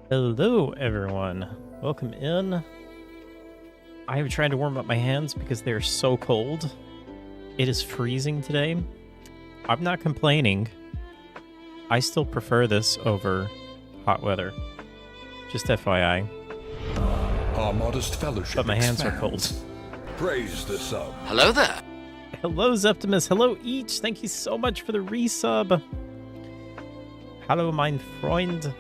Hello, everyone. Welcome in. I am trying to warm up my hands because they're so cold. It is freezing today. I'm not complaining. I still prefer this over hot weather. Just FYI. Our modest fellowship But my hands are cold. expands. Praise the sub. Hello there. Hello, Zeptimus. Hello, Each. Thank you so much for the resub. Hello, mein Freund.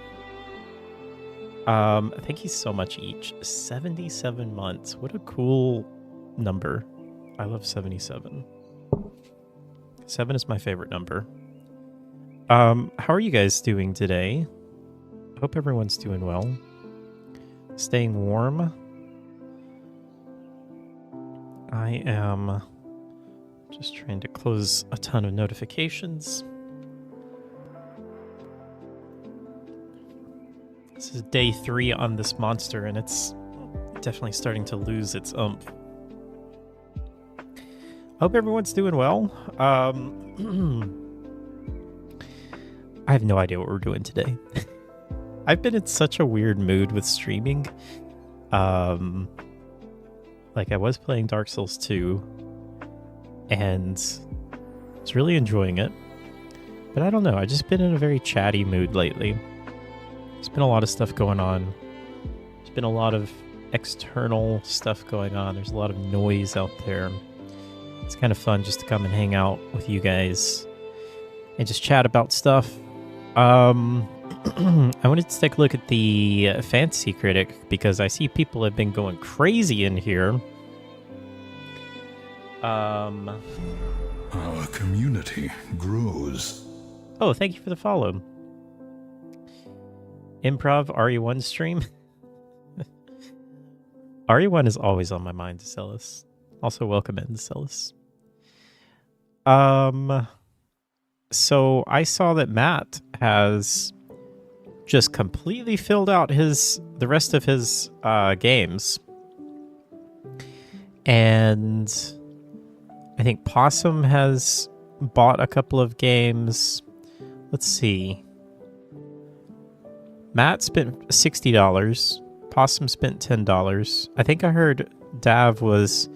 Thank you so much, Each. 77 months. What a cool number. I love 77. 7 is my favorite number. How are you guys doing today? I hope everyone's doing well. Staying warm. I am just trying to close a ton of notifications. This is day 3 on this monster, and it's definitely starting to lose its oomph. Hope everyone's doing well. I have no idea what we're doing today. I've been in such a weird mood with streaming. Like, I was playing Dark Souls 2, and I was really enjoying it. But I don't know, I've just been in a very chatty mood lately. There's been a lot of stuff going on. There's been a lot of external stuff going on. There's a lot of noise out there. It's kind of fun just to come and hang out with you guys and just chat about stuff. I wanted to take a look at the Fantasy Critic because I see people have been going crazy in here. Our community grows. Oh, thank you for the follow. Improv RE1 stream. RE1 is always on my mind, Decellus. Also, welcome in, Decellus. So I saw that Matt has just completely filled out the rest of his games. And I think Possum has bought a couple of games. Let's see. Matt spent $60. Possum spent $10. I think I heard Dav was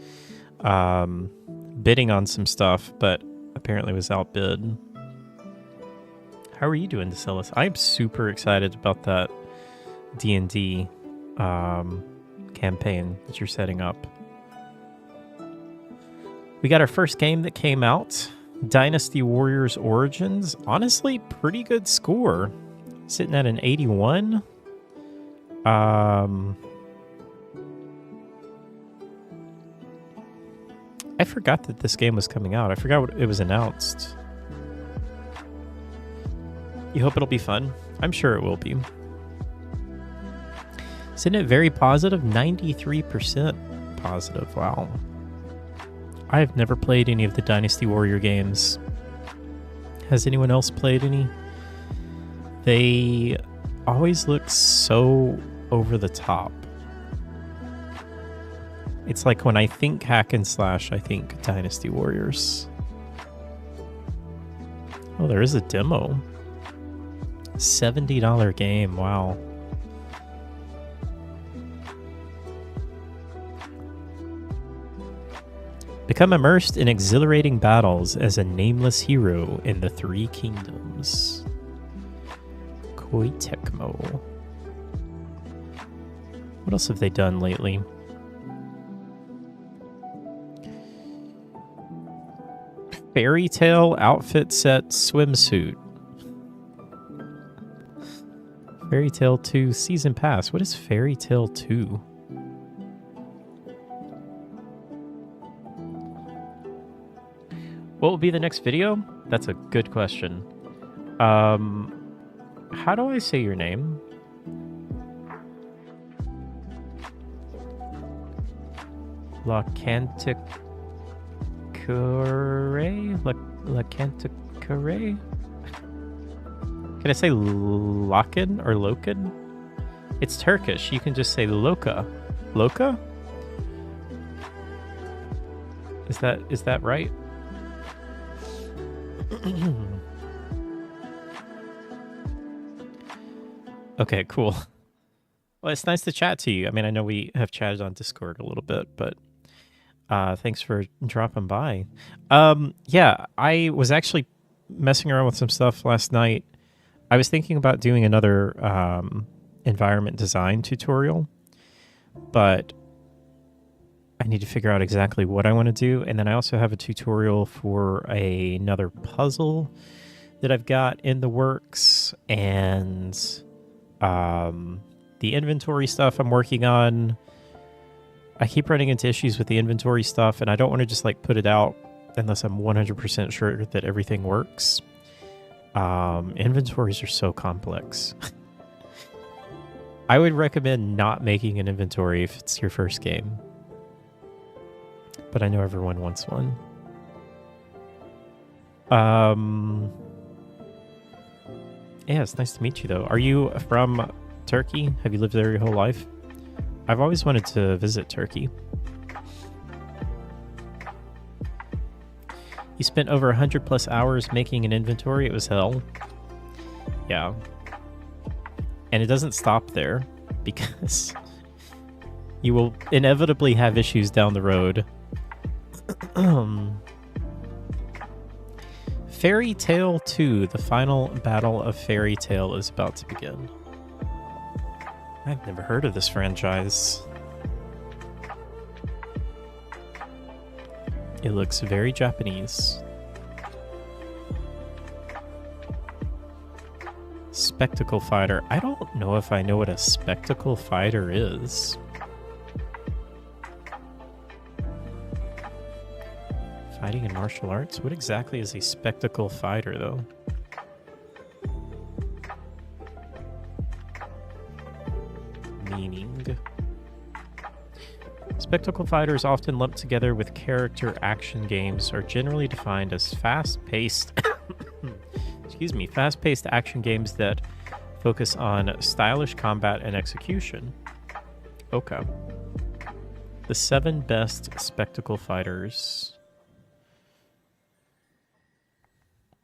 bidding on some stuff, but apparently was outbid. How are you doing, Decellus? I'm super excited about that D&D campaign that you're setting up. We got our first game that came out, Dynasty Warriors Origins. Honestly, pretty good score. Sitting at an 81. I forgot that this game was coming out. I forgot what it was announced. You hope it'll be fun? I'm sure it will be. Sitting at very positive, 93% positive. Wow. I've never played any of the Dynasty Warrior games. Has anyone else played any? They always look so over the top. It's like when I think hack and slash, I think Dynasty Warriors. Oh, there is a demo. $70 game, wow. Become immersed in exhilarating battles as a nameless hero in the Three Kingdoms. Koei Tecmo. What else have they done lately? Fairy Tale outfit set swimsuit. Fairy Tale 2 season pass. What is Fairy Tale 2? What will be the next video? That's a good question. How do I say your name? La Canticure? La Canticure? Can I say Lokin or Lokin? It's Turkish. You can just say Loka. Loka? Is that right? Okay, cool. Well, it's nice to chat to you. I mean, I know we have chatted on Discord a little bit, but thanks for dropping by. Yeah, I was actually messing around with some stuff last night. I was thinking about doing another environment design tutorial, but I need to figure out exactly what I want to do. And then I also have a tutorial for another puzzle that I've got in the works, and the inventory stuff I'm working on. I keep running into issues with the inventory stuff, and I don't want to just like put it out unless I'm 100% sure that everything works. Inventories are so complex. I would recommend not making an inventory if it's your first game, but I know everyone wants one. Yeah, it's nice to meet you though. Are you from Turkey? Have you lived there your whole life? I've always wanted to visit Turkey. You spent over 100 plus hours making an inventory. It was hell. Yeah. And it doesn't stop there, because you will inevitably have issues down the road. Fairy Tail 2, the final battle of Fairy Tail is about to begin. I've never heard of this franchise. It looks very Japanese. Spectacle fighter. I don't know if I know what a spectacle fighter is. Fighting in martial arts? What exactly is a spectacle fighter, though? Meaning. Spectacle fighters, often lumped together with character action games, are generally defined as fast-paced fast-paced action games that focus on stylish combat and execution. Okay. The 7 best spectacle fighters.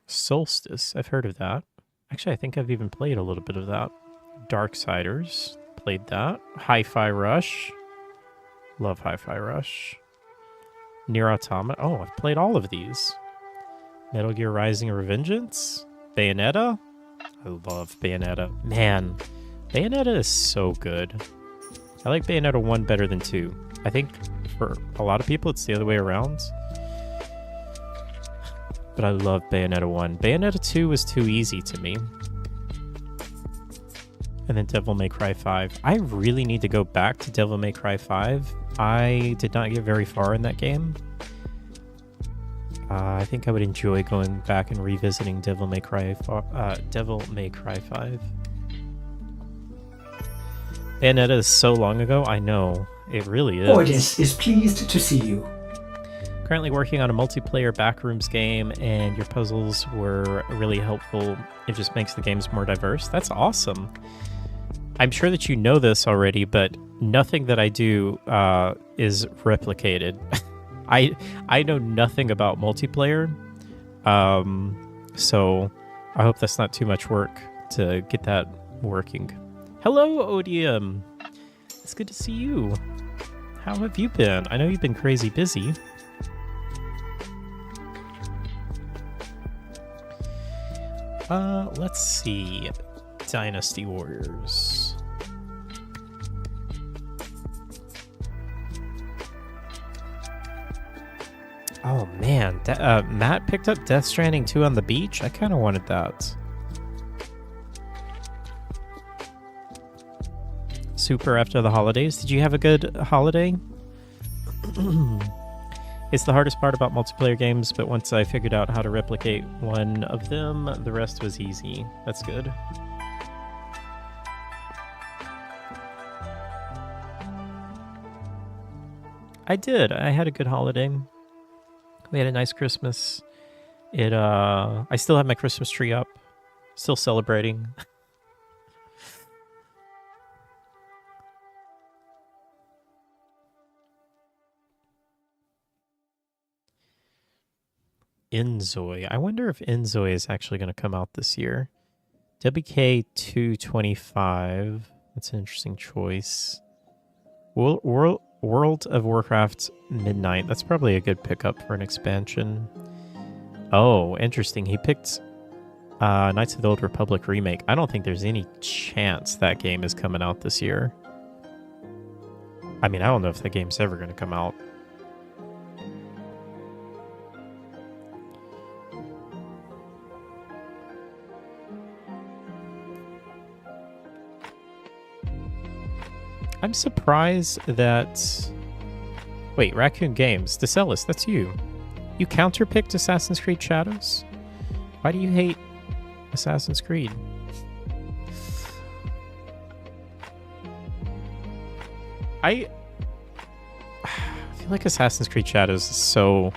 Solstice, I've heard of that. Actually, I think I've even played a little bit of that. Darksiders, played that. Hi-Fi Rush. Love Hi-Fi Rush. Nier Automata. Oh, I've played all of these. Metal Gear Rising: Revengeance. Bayonetta. I love Bayonetta. Man, Bayonetta is so good. I like Bayonetta 1 better than 2. I think for a lot of people it's the other way around. But I love Bayonetta 1. Bayonetta 2 was too easy to me. And then Devil May Cry 5. I really need to go back to Devil May Cry 5. I did not get very far in that game. I think I would enjoy going back and revisiting Devil May Cry 5. Bayonetta is so long ago, I know. It really is. Audience is pleased to see you. Currently working on a multiplayer Backrooms game, and your puzzles were really helpful. It just makes the games more diverse. That's awesome. I'm sure that you know this already, but nothing that I do is replicated. I know nothing about multiplayer, so I hope that's not too much work to get that working. Hello, Odium. It's good to see you. How have you been? I know you've been crazy busy. Let's see. Dynasty Warriors. Oh man, Matt picked up Death Stranding 2 on the beach? I kind of wanted that. Super after the holidays. Did you have a good holiday? It's the hardest part about multiplayer games, but once I figured out how to replicate one of them, the rest was easy. That's good. I did. I had a good holiday. We had a nice Christmas. I still have my Christmas tree up. Still celebrating. Inzoi. I wonder if Inzoi is actually going to come out this year. WK225. That's an interesting choice. World of Warcraft Midnight. That's probably a good pickup for an expansion. Oh, interesting. He picked Knights of the Old Republic Remake. I don't think there's any chance that game is coming out this year. I mean, I don't know if that game's ever going to come out. I'm surprised that... Wait, Raccoon Games. Decellis, that's you. You counterpicked Assassin's Creed Shadows? Why do you hate Assassin's Creed? I feel like Assassin's Creed Shadows is so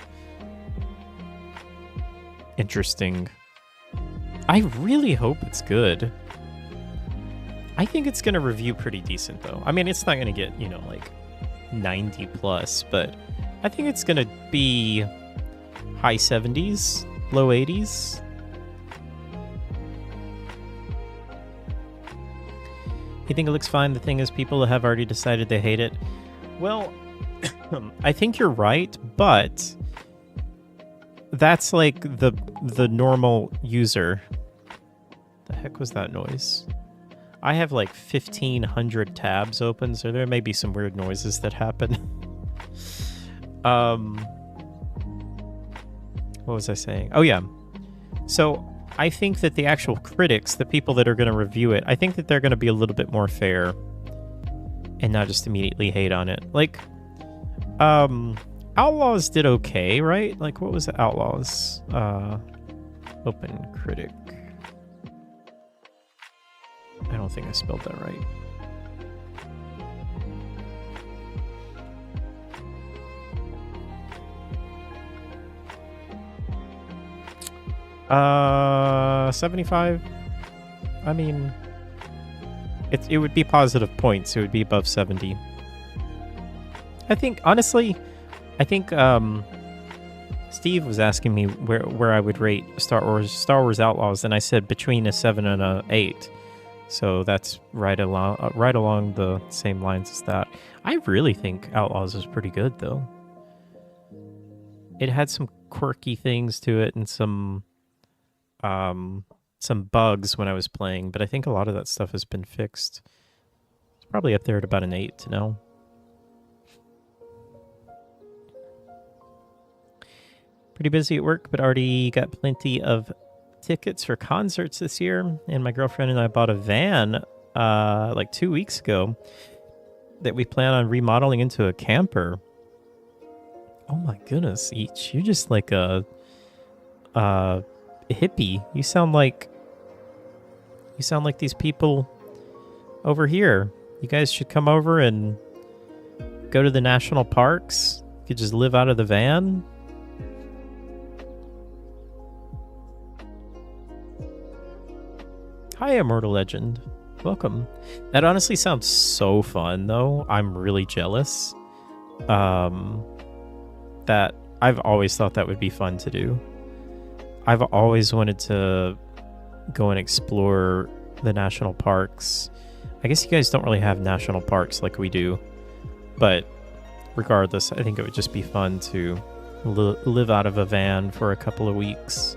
interesting. I really hope it's good. I think it's going to review pretty decent, though. I mean, it's not going to get, like 90 plus, but I think it's going to be high 70s, low 80s. You think it looks fine? The thing is, people have already decided they hate it. Well, I think you're right, but that's like the normal user. The heck was that noise? I have like 1,500 tabs open, so there may be some weird noises that happen. What was I saying? Oh, yeah. So I think that the actual critics, the people that are going to review it, I think that they're going to be a little bit more fair and not just immediately hate on it. Like, Outlaws did okay, right? Like, what was it? Outlaws? Open critic. I don't think I spelled that right. Uh, 75. I mean, it would be positive points. It would be above 70. I think, honestly, Steve was asking me where I would rate Star Wars Outlaws, and I said between a 7 and a 8. So that's right along the same lines as that. I really think Outlaws is pretty good, though. It had some quirky things to it and some bugs when I was playing, but I think a lot of that stuff has been fixed. It's probably up there at about an 8 now. Pretty busy at work, but already got plenty of tickets for concerts this year, and my girlfriend and I bought a van like 2 weeks ago that we plan on remodeling into a camper. Oh my goodness, you're just like a hippie. You sound like these people over here. You guys should come over and go to the national parks. You could just live out of the van. Hi, Immortal Legend. Welcome. That honestly sounds so fun, though. I'm really jealous. That I've always thought that would be fun to do. I've always wanted to go and explore the national parks. I guess you guys don't really have national parks like we do. But regardless, I think it would just be fun to live out of a van for a couple of weeks.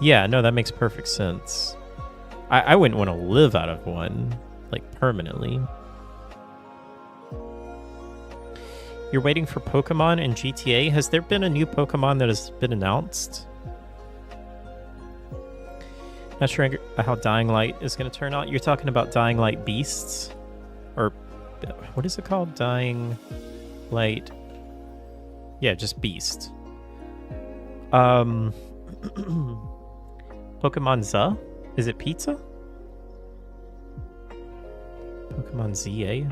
Yeah, no, that makes perfect sense. I wouldn't want to live out of one, like, permanently. You're waiting for Pokemon in GTA? Has there been a new Pokemon that has been announced? Not sure how Dying Light is going to turn out. You're talking about Dying Light Beasts? Or, what is it called? Dying Light... Yeah, just Beast. Pokemon Z? Is it pizza? Pokemon ZA?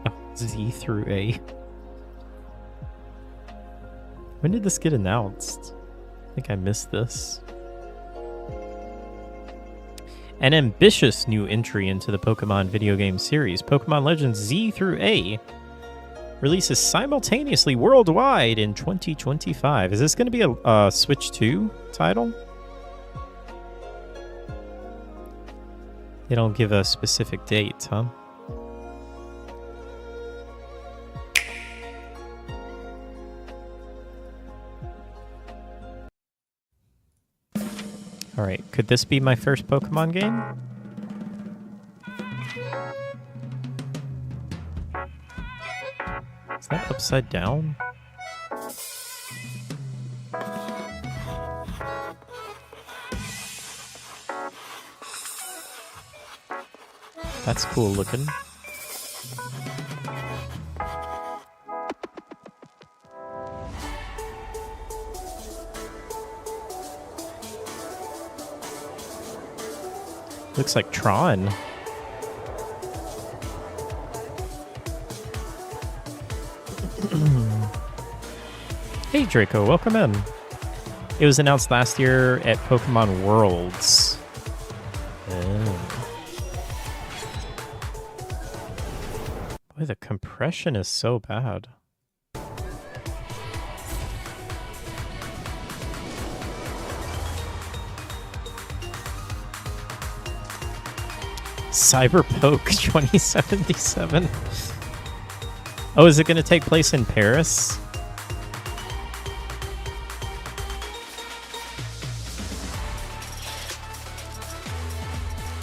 Oh, Z through A. When did this get announced? I think I missed this. An ambitious new entry into the Pokemon video game series, Pokemon Legends Z through A. Releases simultaneously worldwide in 2025. Is this going to be a Switch 2 title? They don't give a specific date, huh? Alright, could this be my first Pokemon game? Is that upside down? That's cool looking. Looks like Tron. Hey Draco, welcome in. It was announced last year at Pokemon Worlds. Oh. Boy, the compression is so bad. Cyberpoke 2077. Oh, is it going to take place in Paris?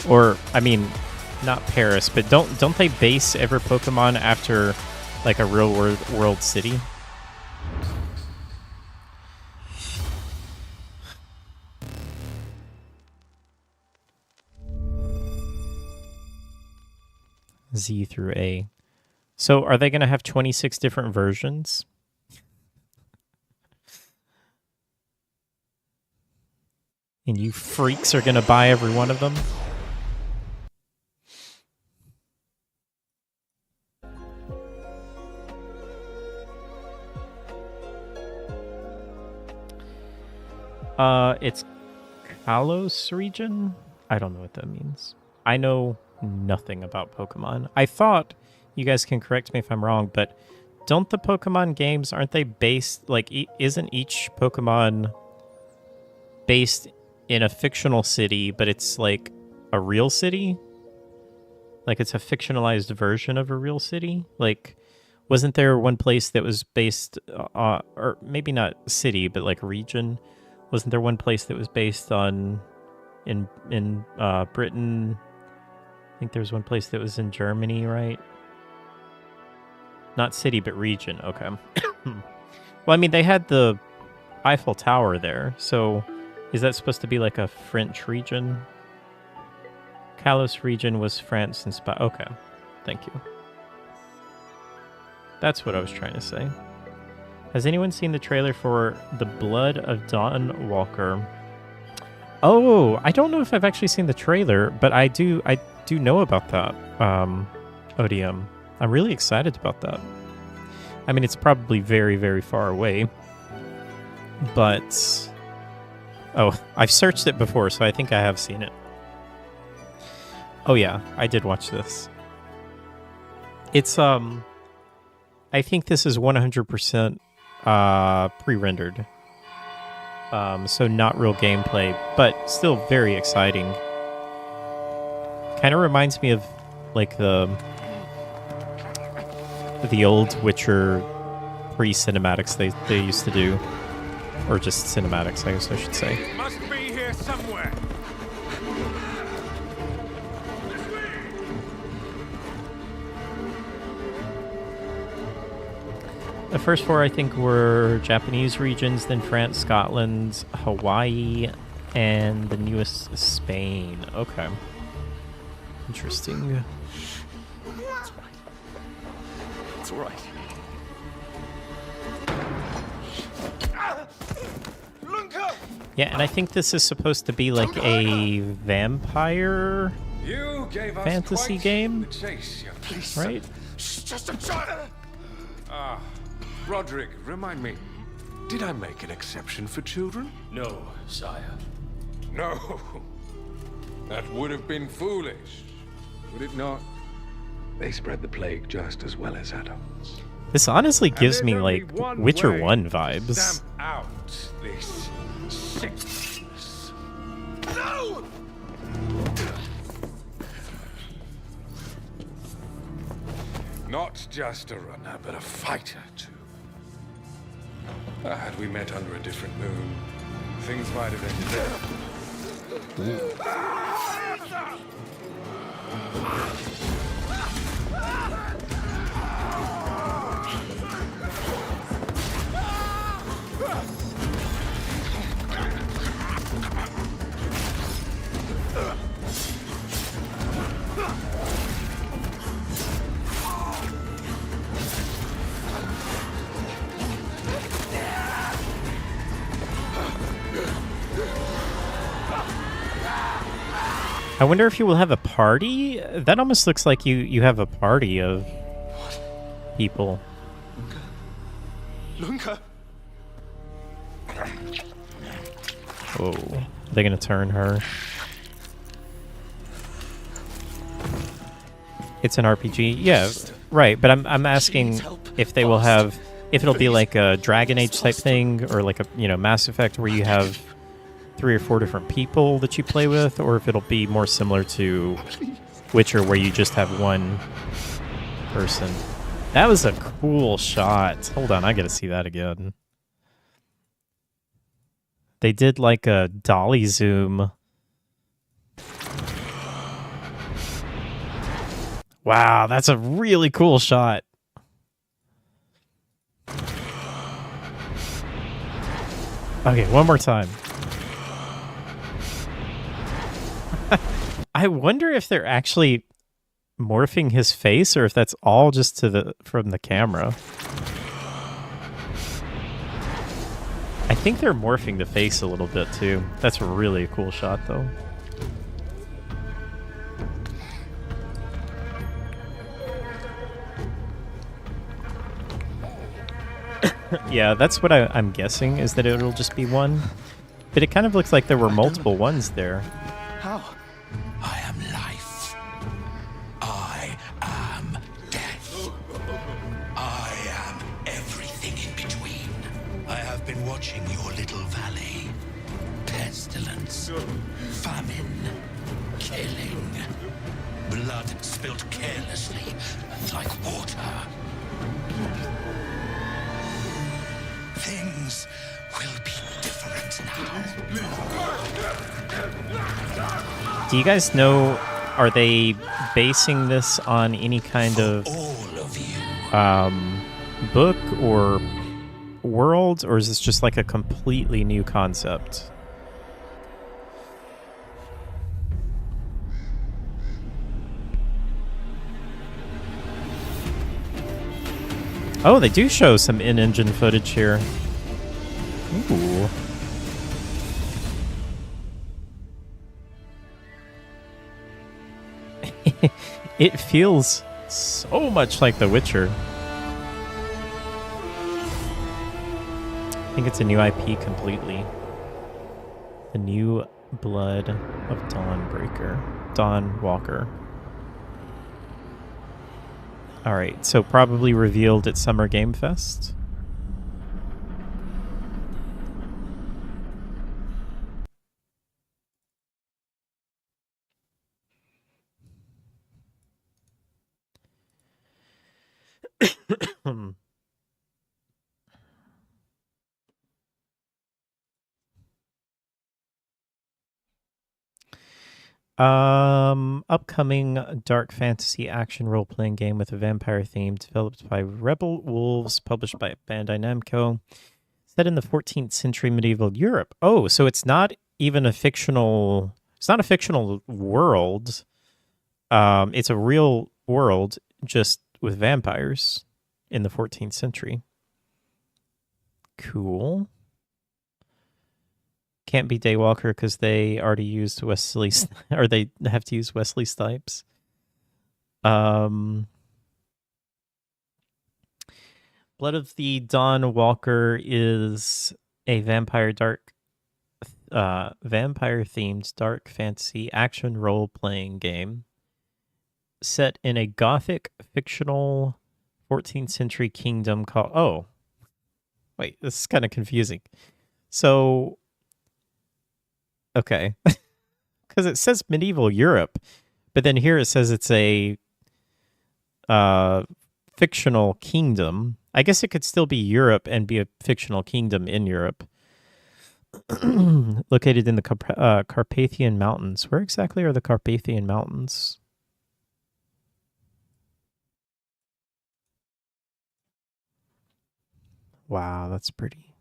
Or, I mean, not Paris, but don't they base every Pokemon after like a real world city? Z through A. So are they going to have 26 different versions? And you freaks are going to buy every one of them? It's Kalos region? I don't know what that means. I know nothing about Pokemon. I thought, you guys can correct me if I'm wrong, but don't the Pokemon games, aren't they based, like, isn't each Pokemon based in a fictional city, but it's like a real city? Like it's a fictionalized version of a real city? Like, wasn't there one place that was based, or maybe not city, but like region? Wasn't there one place that was based on, in Britain? I think there's one place that was in Germany, right? Not city, but region. Okay. Well, I mean, they had the Eiffel Tower there, so is that supposed to be like a French region? Kalos region was France and Spain. Okay, thank you. That's what I was trying to say. Has anyone seen the trailer for The Blood of Dawn Walker? Oh, I don't know if I've actually seen the trailer, but I do know about that, ODM. I'm really excited about that. I mean, it's probably very, very far away, but... Oh, I've searched it before, so I think I have seen it. Oh yeah, I did watch this. It's, I think this is 100% pre-rendered. So not real gameplay, but still very exciting. Kind of reminds me of like the old Witcher pre-cinematics they used to do, or just cinematics, I guess I should say. It must be here somewhere. The first four, I think, were Japanese regions, then France, Scotland, Hawaii, and the newest Spain. Okay. Interesting. It's all right. Yeah, and I think this is supposed to be like a vampire fantasy game, right? Just a child. Roderick, remind me, did I make an exception for children? No, sire. No. That would have been foolish, would it not? They spread the plague just as well as adults. This honestly gives And me there's like only one Witcher way 1 to vibes. stamp out this sickness. No! Not just a runner, but a fighter too. Had we met under a different moon, things might have ended there. I wonder if you will have a party? That almost looks like you have a party of people. Lunka! Oh, are they gonna turn her? It's an RPG? Yeah, right, but I'm asking if they will have, if it'll be like a Dragon Age type thing, or like a, you know, Mass Effect where you have 3 or 4 different people that you play with, or if it'll be more similar to Witcher where you just have one person. That was a cool shot. Hold on, I gotta see that again. They did like a dolly zoom. Wow, that's a really cool shot. Okay, one more time. I wonder if they're actually morphing his face or if that's all just from the camera. I think they're morphing the face a little bit too. That's really a cool shot though. Yeah, that's what I'm guessing, is that it'll just be one. But it kind of looks like there were multiple ones there. How? I am life. I am death. I am everything in between. I have been watching your little valley. Pestilence, famine, killing. Blood spilt carelessly, like water. Things will be different now. Do you guys know, are they basing this on any kind of All of you. book or world, or is this just like a completely new concept? Oh, they do show some in-engine footage here. Ooh. It feels so much like The Witcher. I think it's a new IP completely. The New Blood of Dawn Walker. Alright, so probably revealed at Summer Game Fest. Upcoming dark fantasy action role-playing game with a vampire theme, developed by Rebel Wolves, published by Bandai Namco, set in the 14th century medieval Europe. Oh, so it's not even a fictional. It's not a fictional world. It's a real world, just with vampires in the 14th century. Cool. Can't be Daywalker because they already used Wesley, or they have to use Wesley Snipes. Blood of the Dawn Walker is a vampire-themed dark fantasy action role-playing game set in a gothic fictional 14th century kingdom called... Oh, wait, this is kind of confusing. So, okay. Because it says medieval Europe, but then here it says it's a fictional kingdom. I guess it could still be Europe and be a fictional kingdom in Europe. Located in the Carpathian Mountains. Where exactly are the Carpathian Mountains? Wow, that's pretty.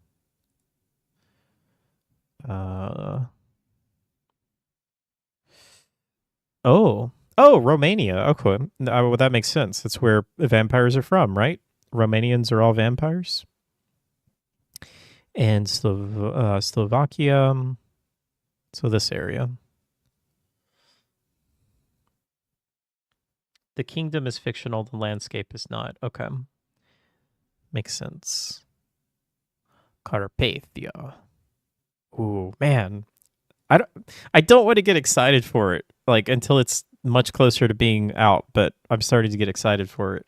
Oh, Romania. Okay, well, that makes sense. That's where vampires are from, right? Romanians are all vampires. And Slovakia. So this area. The kingdom is fictional. The landscape is not. Okay, makes sense. Carpathia. Ooh, man. I don't want to get excited for it, like, until it's much closer to being out, but I'm starting to get excited for it.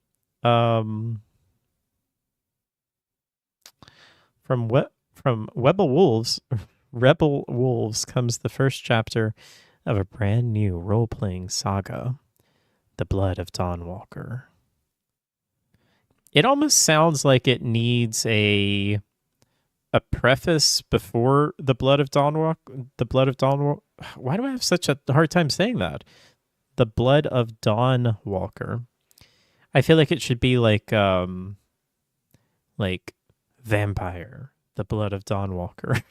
From Rebel Wolves comes the first chapter of a brand new role-playing saga, The Blood of Dawnwalker. It almost sounds like it needs a preface before The Blood of Dawnwalker. Why do I have such a hard time saying that? The Blood of Dawnwalker. I feel like it should be like Vampire, The Blood of Dawnwalker.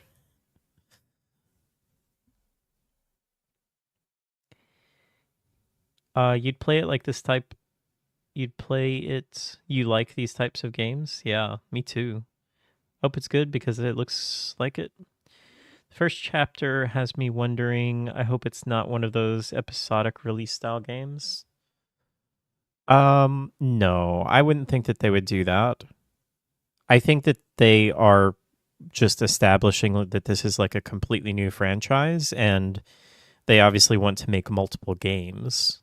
You'd play it like this type. You'd play it. You like these types of games? Yeah, me too. Hope it's good because it looks like it. The first chapter has me wondering. I hope it's not one of those episodic release style games. No, I wouldn't think that they would do that. I think that they are just establishing that this is like a completely new franchise, and they obviously want to make multiple games.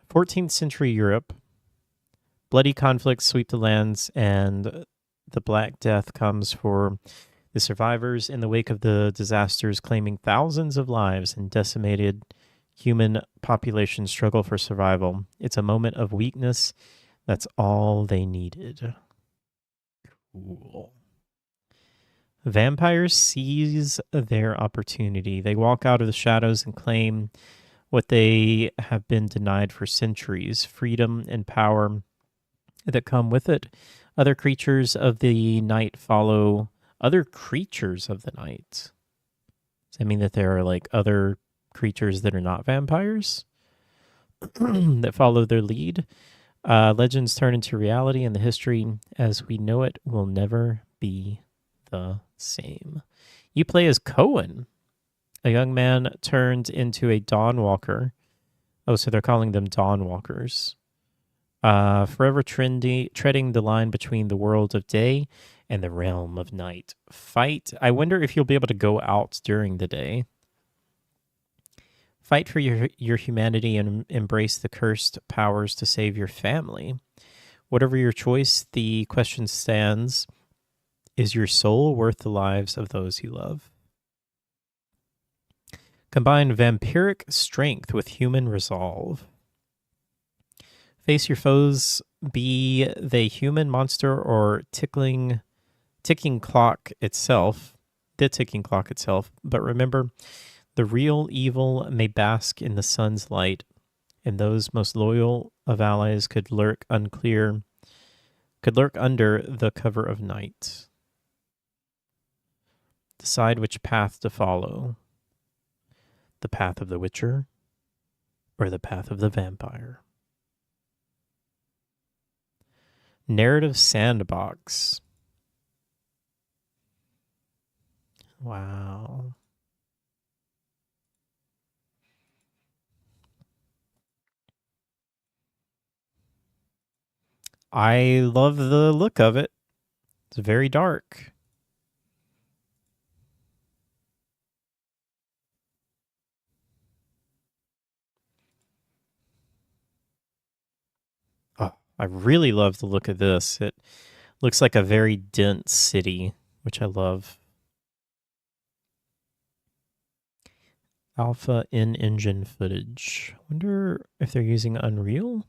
14th century Europe. Bloody conflicts sweep the lands, and the Black Death comes for the survivors in the wake of the disasters, claiming thousands of lives and decimated human population struggle for survival. It's a moment of weakness. That's all they needed. Cool. Vampires seize their opportunity. They walk out of the shadows and claim what they have been denied for centuries, freedom and power that come with it. Other creatures of the night follow other creatures of the night. Does that mean that there are like other creatures that are not vampires that follow their lead? Legends turn into reality, and the history as we know it will never be the same. You play as Cohen, a young man turned into a Dawnwalker. Oh, so they're calling them Dawnwalkers. Forever treading the line between the world of day and the realm of night. Fight. I wonder if you'll be able to go out during the day. Fight for your humanity and embrace the cursed powers to save your family. Whatever your choice, the question stands, is your soul worth the lives of those you love? Combine vampiric strength with human resolve. Face your foes, be they human, monster, or ticking clock itself. The ticking clock itself. But remember, the real evil may bask in the sun's light, and those most loyal of allies could lurk under the cover of night. Decide which path to follow. The path of the Witcher or the path of the vampire. Narrative sandbox. Wow. I love the look of it. It's very dark. I really love the look of this. It looks like a very dense city, which I love. Alpha in-engine footage. Wonder if they're using Unreal?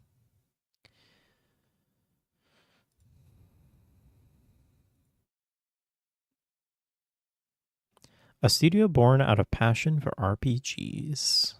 A studio born out of passion for RPGs.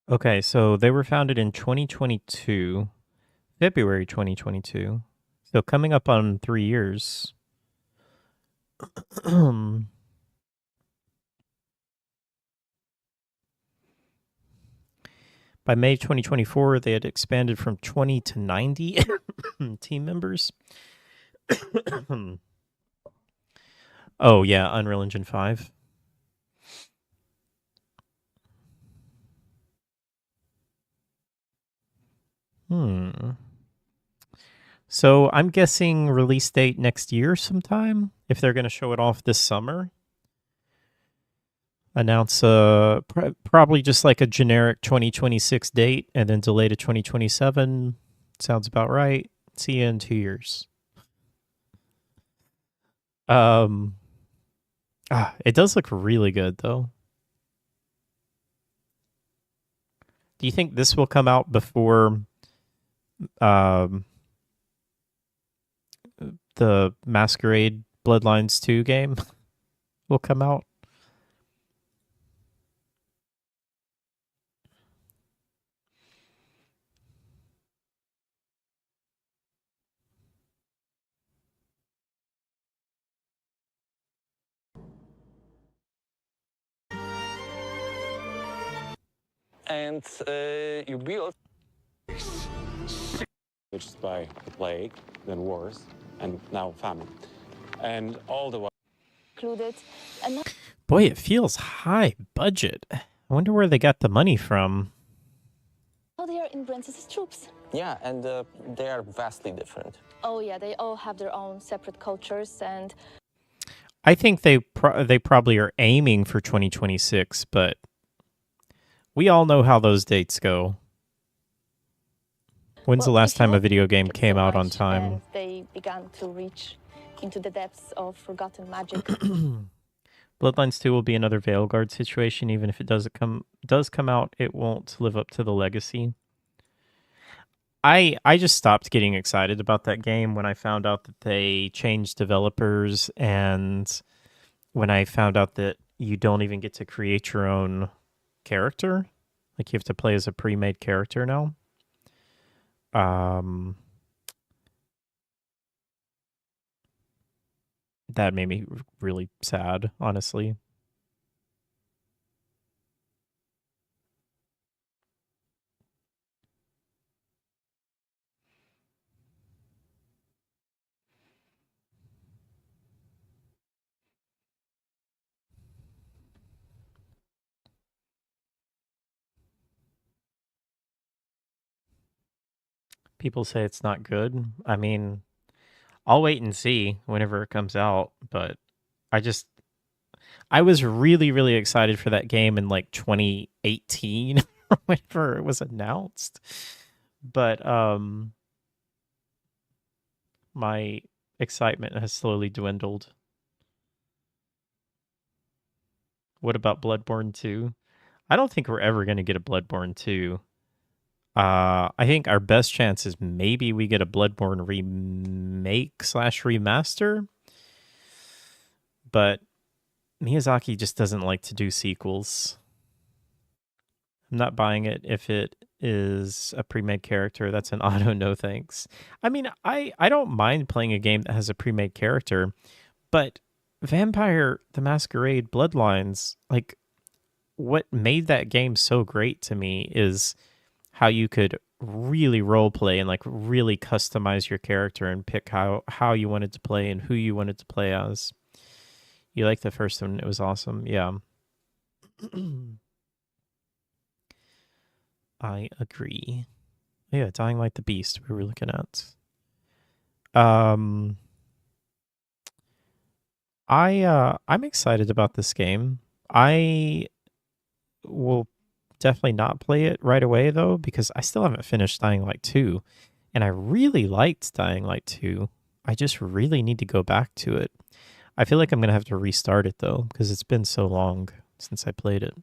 Okay, so they were founded in 2022, February 2022. So coming up on 3 years. By May 2024, they had expanded from 20 to 90 team members. Oh, yeah, Unreal Engine 5. So I'm guessing release date next year sometime, if they're going to show it off this summer. Announce probably just like a generic 2026 date and then delay to 2027. Sounds about right. See you in 2 years. It does look really good though. Do you think this will come out before the Masquerade Bloodlines 2 game will come out? And you build, which is by the plague, then wars, and now famine, and all the while included. Boy, it feels high budget. I wonder where they got the money from. Oh, they are in Brent's troops. Yeah, and they are vastly different. Oh yeah, they all have their own separate cultures, and I think they probably are aiming for 2026, but we all know how those dates go. When's the last time a video game came out on time? And they began to reach into the depths of forgotten magic. Bloodlines 2 will be another Veilguard situation. Even if it does come out, it won't live up to the legacy. I just stopped getting excited about that game when I found out that they changed developers, and when I found out that you don't even get to create your own character. Like, you have to play as a pre-made character now. That made me really sad, honestly. People say it's not good. I mean, I'll wait and see whenever it comes out, but I was really, really excited for that game in like 2018 whenever it was announced. But my excitement has slowly dwindled. What about Bloodborne 2? I don't think we're ever going to get a Bloodborne 2. I think our best chance is maybe we get a Bloodborne remake / remaster. But Miyazaki just doesn't like to do sequels. I'm not buying it if it is a pre-made character. That's an auto no thanks. I mean, I don't mind playing a game that has a pre-made character, but Vampire the Masquerade Bloodlines, like, what made that game so great to me is how you could really role play and like really customize your character and pick how you wanted to play and who you wanted to play as. You liked the first one? It was awesome. Yeah. I agree. Yeah, Dying Like the Beast we were looking at. I'm excited about this game. I will definitely not play it right away though, because I still haven't finished Dying Light 2. And I really liked Dying Light 2. I just really need to go back to it. I feel like I'm going to have to restart it though, because it's been so long since I played it.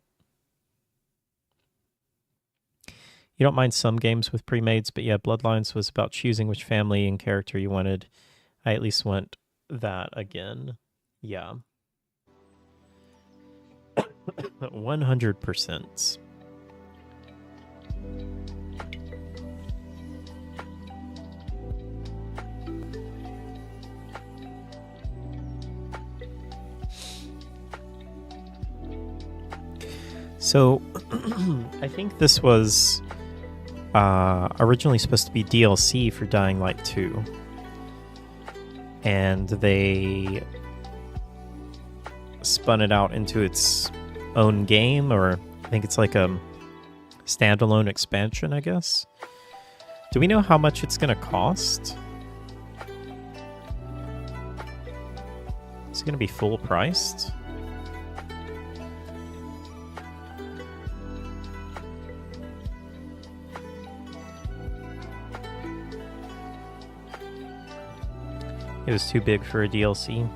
You don't mind some games with pre-mades, but yeah, Bloodlines was about choosing which family and character you wanted. I at least want that again. Yeah. 100%. So, I think this was originally supposed to be DLC for Dying Light 2. And they spun it out into its own game, or I think it's like a standalone expansion, I guess. Do we know how much it's going to cost? Is it going to be full priced? It was too big for a DLC.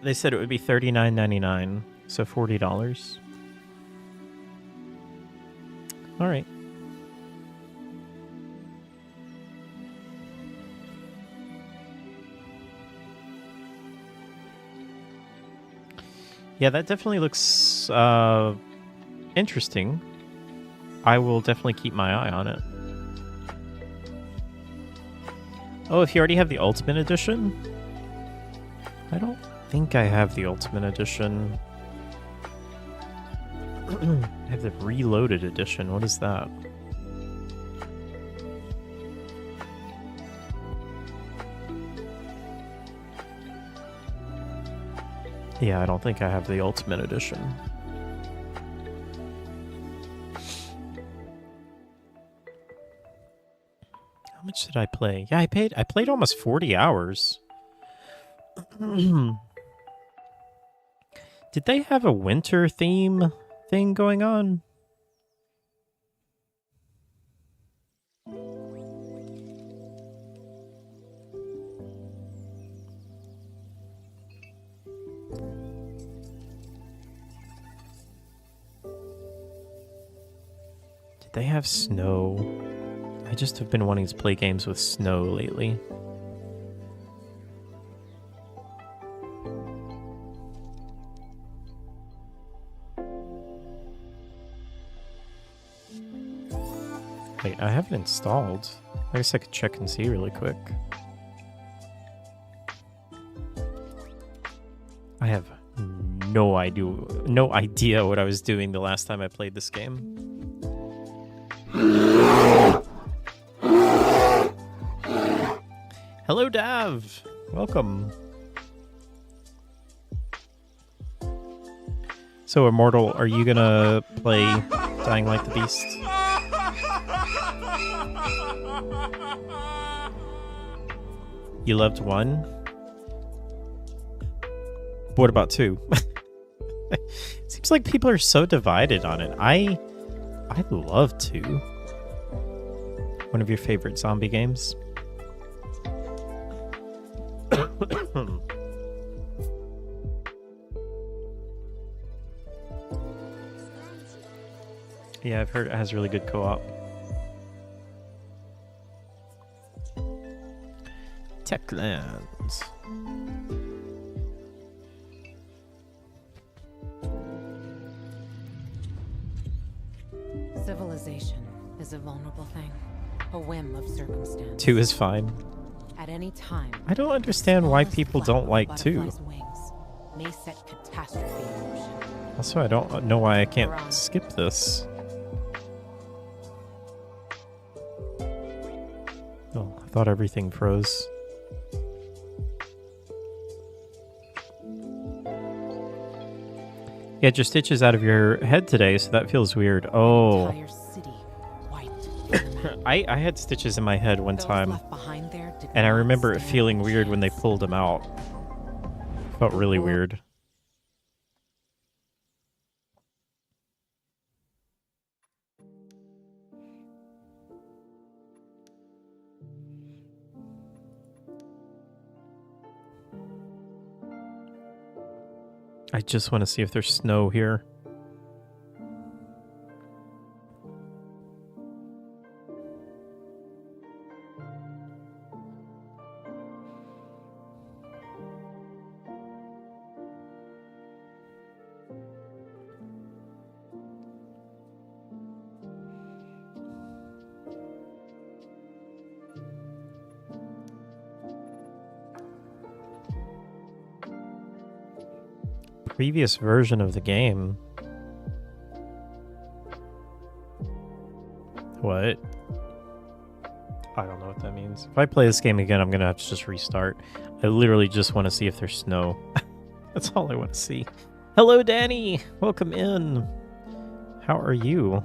They said it would be $39.99, so $40. All right. Yeah, that definitely looks interesting. I will definitely keep my eye on it. Oh, if you already have the Ultimate Edition? I don't think I have the Ultimate Edition. I have the Reloaded Edition. What is that? Yeah, I don't think I have the Ultimate Edition. How much did I play? Yeah, I played almost 40 hours. Did they have a winter theme thing going on? Did they have snow? I just have been wanting to play games with snow lately. Wait, I have it installed. I guess I could check and see really quick. I have no idea what I was doing the last time I played this game. Hello, Dav. Welcome. So, Immortal, are you gonna play Dying Like the Beast? You loved 1? What about 2? Seems like people are so divided on it. I love 2. One of your favorite zombie games? Yeah, I've heard it has really good co-op. Techlands. Civilization is a vulnerable thing, a whim of circumstance. 2 is fine. At any time. I don't understand why people don't like 2. Wings may set catastrophe in motion. Also, I don't know why I can't skip this. Oh, I thought everything froze. Yeah, your stitch is out of your head today, so that feels weird. Oh. Entire city wiped. I had stitches in my head one Those time, left behind there did and I not remember it stand feeling a weird when they chance. pulled them out. Felt really weird. I just want to see if there's snow here. Previous version of the game. What? I don't know what that means. If I play this game again, I'm gonna have to just restart. I literally just want to see if there's snow. That's all I want to see. Hello, Danny! Welcome in. How are you?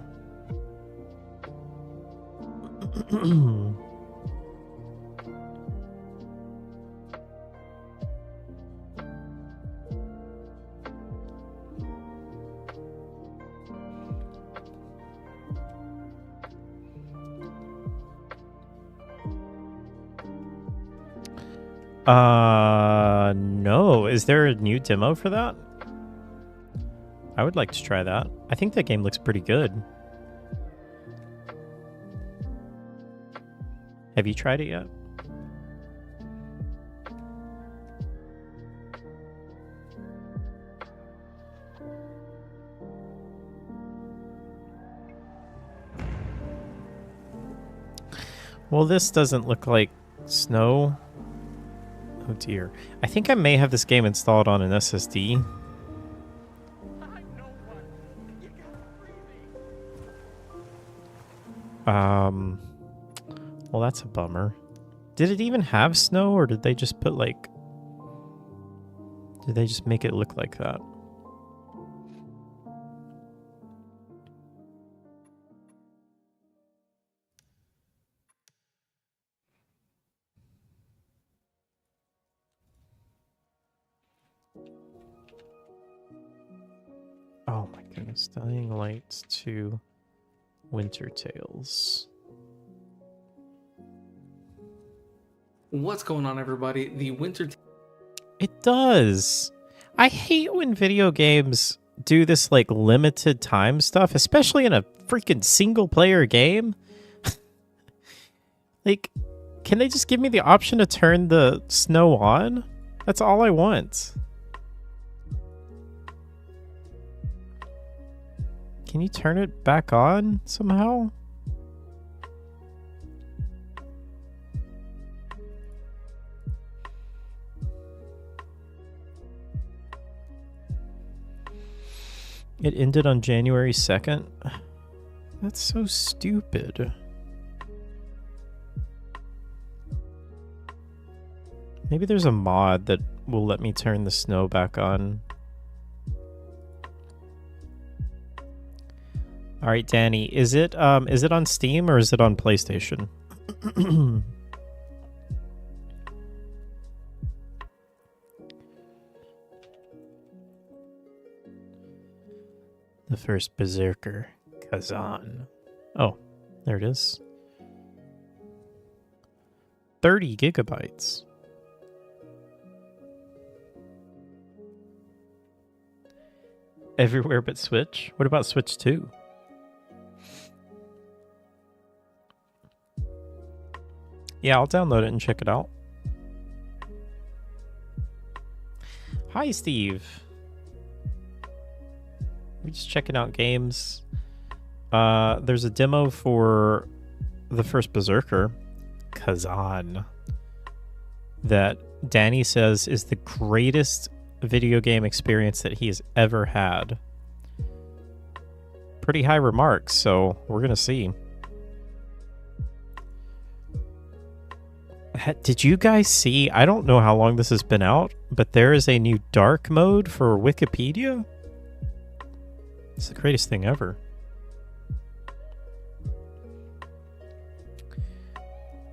No. Is there a new demo for that? I would like to try that. I think that game looks pretty good. Have you tried it yet? Well, this doesn't look like snow. Oh dear. I think I may have this game installed on an SSD. Well, that's a bummer. Did it even have snow, or did they just put like... Did they just make it look like that? Oh my goodness. Dying Light 2 Winter Tales. What's going on, everybody? The winter... It does. I hate when video games do this like limited time stuff, especially in a freaking single player game. Like, can they just give me the option to turn the snow on? That's all I want. Can you turn it back on somehow? It ended on January 2nd. That's so stupid. Maybe there's a mod that will let me turn the snow back on. All right, Danny, is it on Steam or is it on PlayStation? The first Berserker, Kazan. Oh, there it is. 30 gigabytes. Everywhere but Switch? What about Switch 2? Yeah, I'll download it and check it out. Hi, Steve. We're just checking out games. There's a demo for the first Berserker, Kazan. that Danny says is the greatest video game experience that he's ever had. Pretty high remarks, so we're going to see. Did you guys see? I don't know how long this has been out, but there is a new dark mode for Wikipedia. It's the greatest thing ever.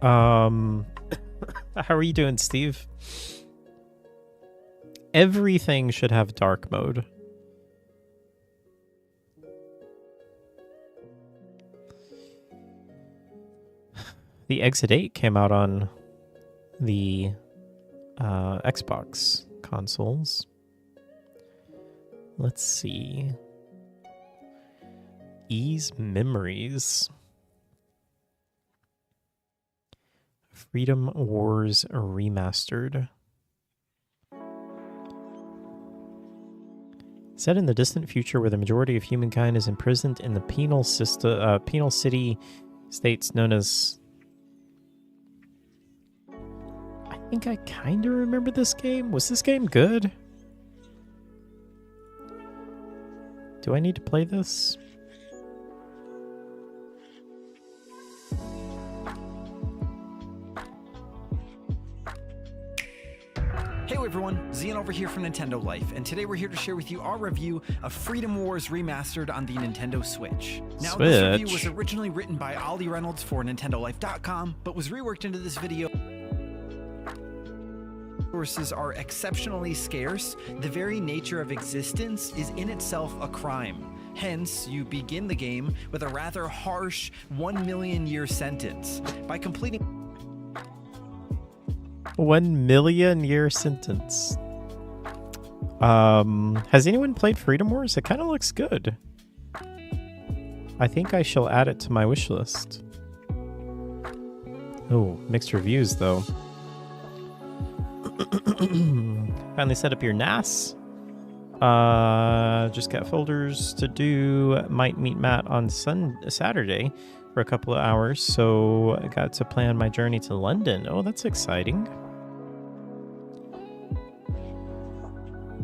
How are you doing, Steve? Everything should have dark mode. The Exit 8 came out on the Xbox consoles. Let's see. Ease Memories. Freedom Wars Remastered. Set in the distant future where the majority of humankind is imprisoned in the penal city states known as... I think I kind of remember this game. Was this game good? Do I need to play this? Hey everyone, Zian over here from Nintendo Life, and today we're here to share with you our review of Freedom Wars Remastered on the Nintendo Switch. Now, this review was originally written by Ollie Reynolds for NintendoLife.com, but was reworked into this video. Resources are exceptionally scarce. The very nature of existence is in itself a crime. Hence, you begin the game with a rather harsh 1 million year sentence. By completing 1 million year sentence. Has anyone played Freedom Wars? It kind of looks good. I think I shall add it to my wish list. Oh, mixed reviews though. Finally set up your NAS. Just got folders to do. Might meet Matt on Saturday for a couple of hours, so I got to plan my journey to London. Oh, that's exciting.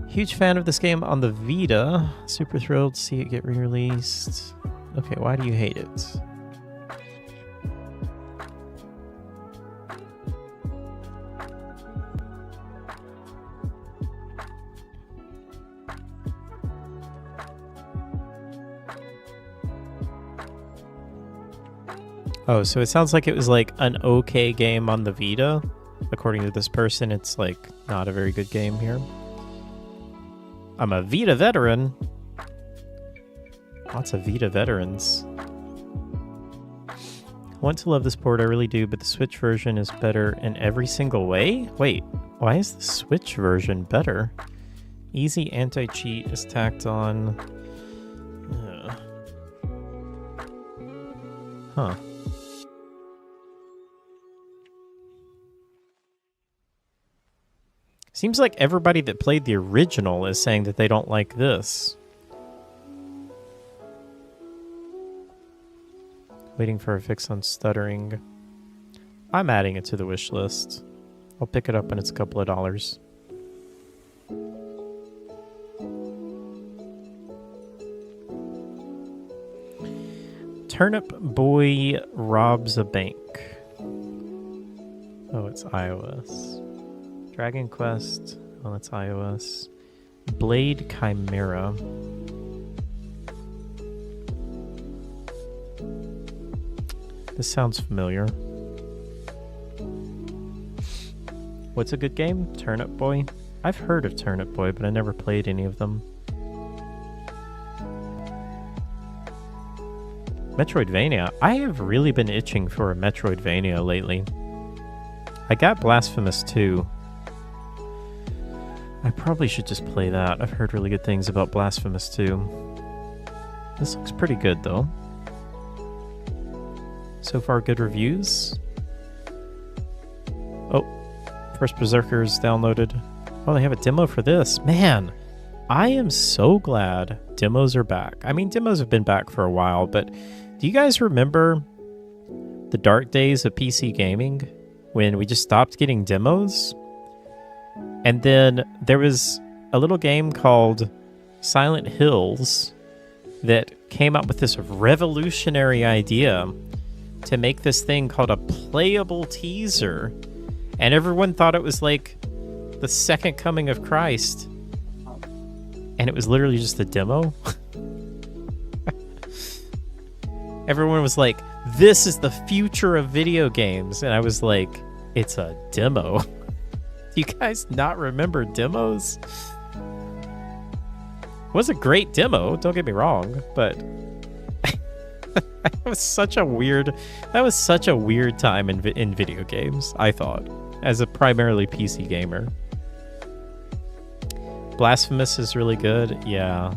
Huge fan of this game on the Vita. Super thrilled to see it get re-released. Okay, why do you hate it? Oh, so it sounds like it was like an okay game on the Vita. According to this person, it's like not a very good game here. I'm a Vita veteran. Lots of Vita veterans. I want to love this port, I really do, but the Switch version is better in every single way? Wait, why is the Switch version better? Easy anti-cheat is tacked on. Huh. Seems like everybody that played the original is saying that they don't like this. Waiting for a fix on stuttering. I'm adding it to the wish list. I'll pick it up when it's a couple of dollars. Turnip Boy robs a bank. Oh, it's iOS. Dragon Quest. Oh, that's iOS. Blade Chimera. This sounds familiar. What's a good game? Turnip Boy? I've heard of Turnip Boy, but I never played any of them. Metroidvania. I have really been itching for a Metroidvania lately. I got Blasphemous 2. I probably should just play that. I've heard really good things about Blasphemous 2. This looks pretty good, though. So far, good reviews. Oh, first Berserker's downloaded. Oh, they have a demo for this. Man, I am so glad demos are back. I mean, demos have been back for a while, but do you guys remember the dark days of PC gaming when we just stopped getting demos. And then there was a little game called Silent Hills that came up with this revolutionary idea to make this thing called a playable teaser. And everyone thought it was like the second coming of Christ. And it was literally just a demo. Everyone was like, this is the future of video games. And I was like, it's a demo. Do you guys not remember demos? It was a great demo, don't get me wrong, but that was such a weird time in video games, I thought, as a primarily PC gamer. Blasphemous is really good, yeah.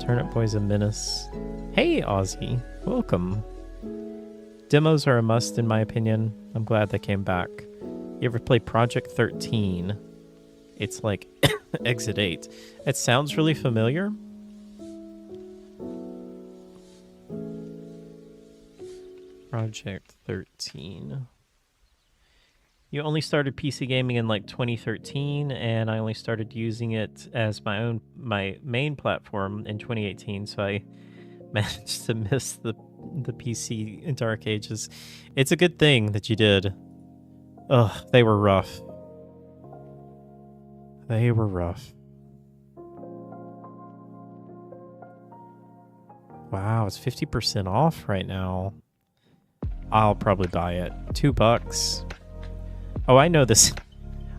Turnip Boy's a menace. Hey, Ozzy, welcome. Demos are a must, in my opinion. I'm glad they came back. You ever play Project 13? It's like Exit 8. It sounds really familiar. Project 13. You only started PC gaming in like 2013, and I only started using it as my main platform in 2018, so I managed to miss the PC Dark Ages. It's a good thing that you did. Ugh, they were rough. They were rough. Wow, it's 50% off right now. I'll probably buy it. $2. Oh, I know this.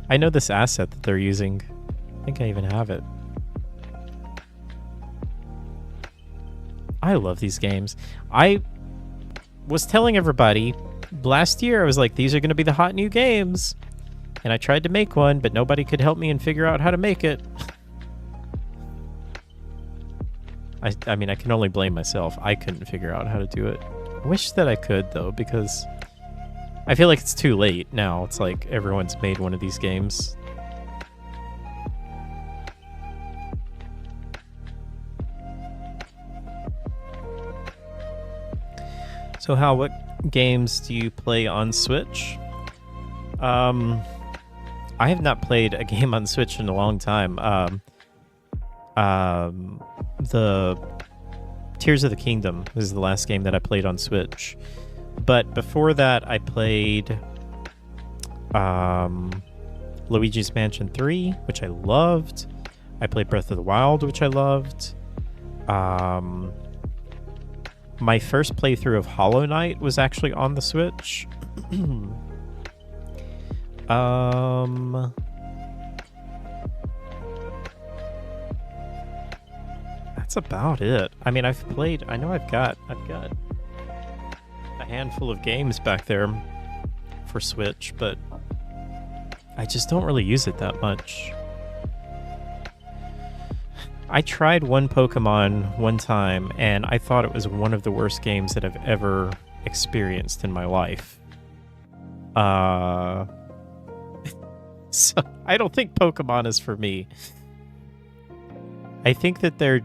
I know this asset that they're using. I think I even have it. I love these games. I was telling everybody last year, I was like, these are going to be the hot new games. And I tried to make one, but nobody could help me and figure out how to make it. I mean, I can only blame myself. I couldn't figure out how to do it. I wish that I could, though, because I feel like it's too late now. It's like everyone's made one of these games. So, Hal, what games do you play on Switch? I have not played a game on Switch in a long time. The Tears of the Kingdom is the last game that I played on Switch. But before that, I played Luigi's Mansion 3, which I loved. I played Breath of the Wild, which I loved. My first playthrough of Hollow Knight was actually on the Switch. That's about it. I mean, I know I've got a handful of games back there for Switch, but I just don't really use it that much. I tried one Pokemon one time, and I thought it was one of the worst games that I've ever experienced in my life. So I don't think Pokemon is for me. I think that there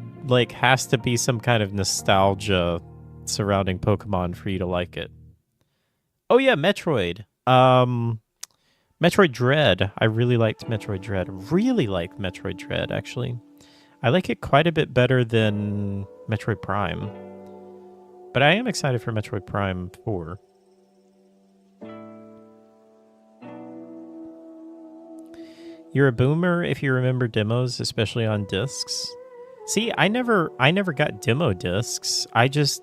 has to be some kind of nostalgia surrounding Pokemon for you to like it. Oh yeah, Metroid. Metroid Dread. I really liked Metroid Dread. Really liked Metroid Dread, actually. I like it quite a bit better than Metroid Prime. But I am excited for Metroid Prime 4. You're a boomer if you remember demos, especially on discs. See, I never got demo discs. I just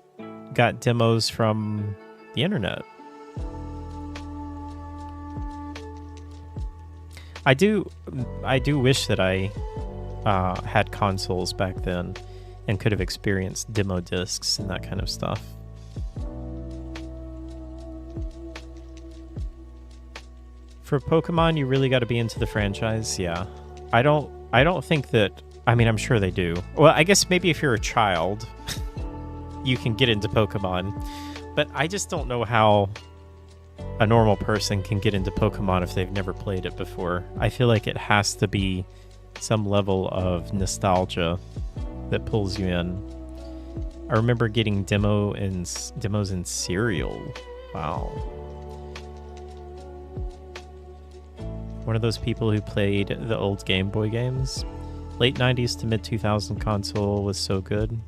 got demos from the internet. I do wish that I had consoles back then and could have experienced demo discs and that kind of stuff. For Pokemon, you really got to be into the franchise. Yeah, I don't think that. I mean, I'm sure they do. Well, I guess maybe if you're a child, you can get into Pokemon, but I just don't know how a normal person can get into Pokemon if they've never played it before. I feel like it has to be some level of nostalgia that pulls you in. I remember getting demos in Serial. Wow. One of those people who played the old Game Boy games. Late 90s to mid 2000 console was so good.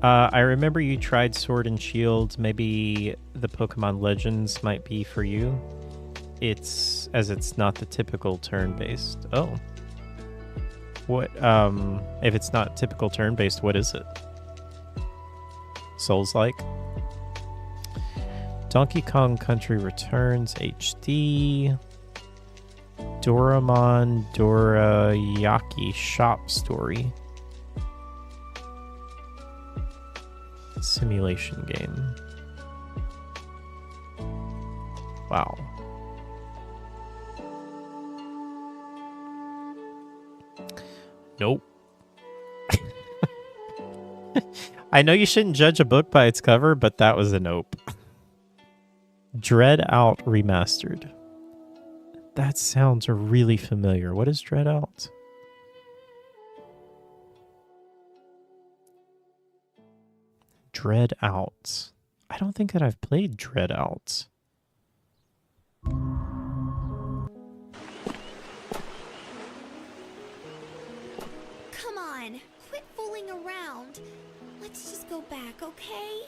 I remember you tried Sword and Shield. Maybe the Pokemon Legends might be for you. It's not the typical turn-based. Oh. What, if it's not typical turn-based, what is it? Souls-like? Donkey Kong Country Returns HD. Doraemon Dorayaki Shop Story. Simulation game. Wow. Nope. I know you shouldn't judge a book by its cover, but that was a nope. Dread Out Remastered. That sounds really familiar. What is Dread Out? Dread Out. I don't think that I've played Dread Out. Come on, quit fooling around. Let's just go back, okay?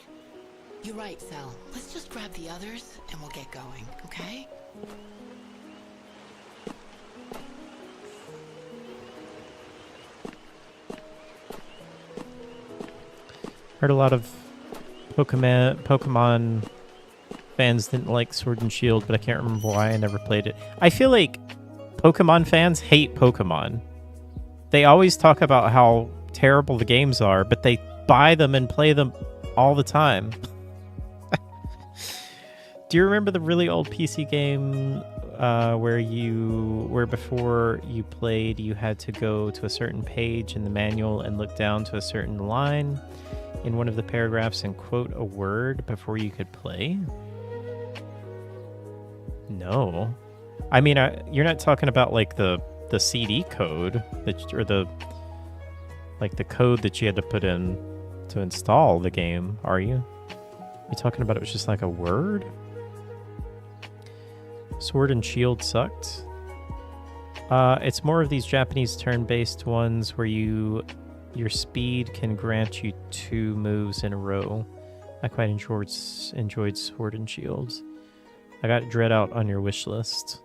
You're right, Sal. Let's just grab the others and we'll get going, okay? Heard a lot of Pokemon fans didn't like Sword and Shield, but I can't remember why. I never played it. I feel like Pokemon fans hate Pokemon. They always talk about how terrible the games are, but they buy them and play them all the time. Do you remember the really old PC game where before you played, you had to go to a certain page in the manual and look down to a certain line in one of the paragraphs and quote a word before you could play? No. I mean, you're not talking about like the CD code or the code that you had to put in to install the game, are you? You talking about it was just like a word? Sword and Shield sucked. It's more of these Japanese turn-based ones where your speed can grant you 2 moves in a row. I quite enjoyed Sword and Shield. I got Dread Out on your wish list.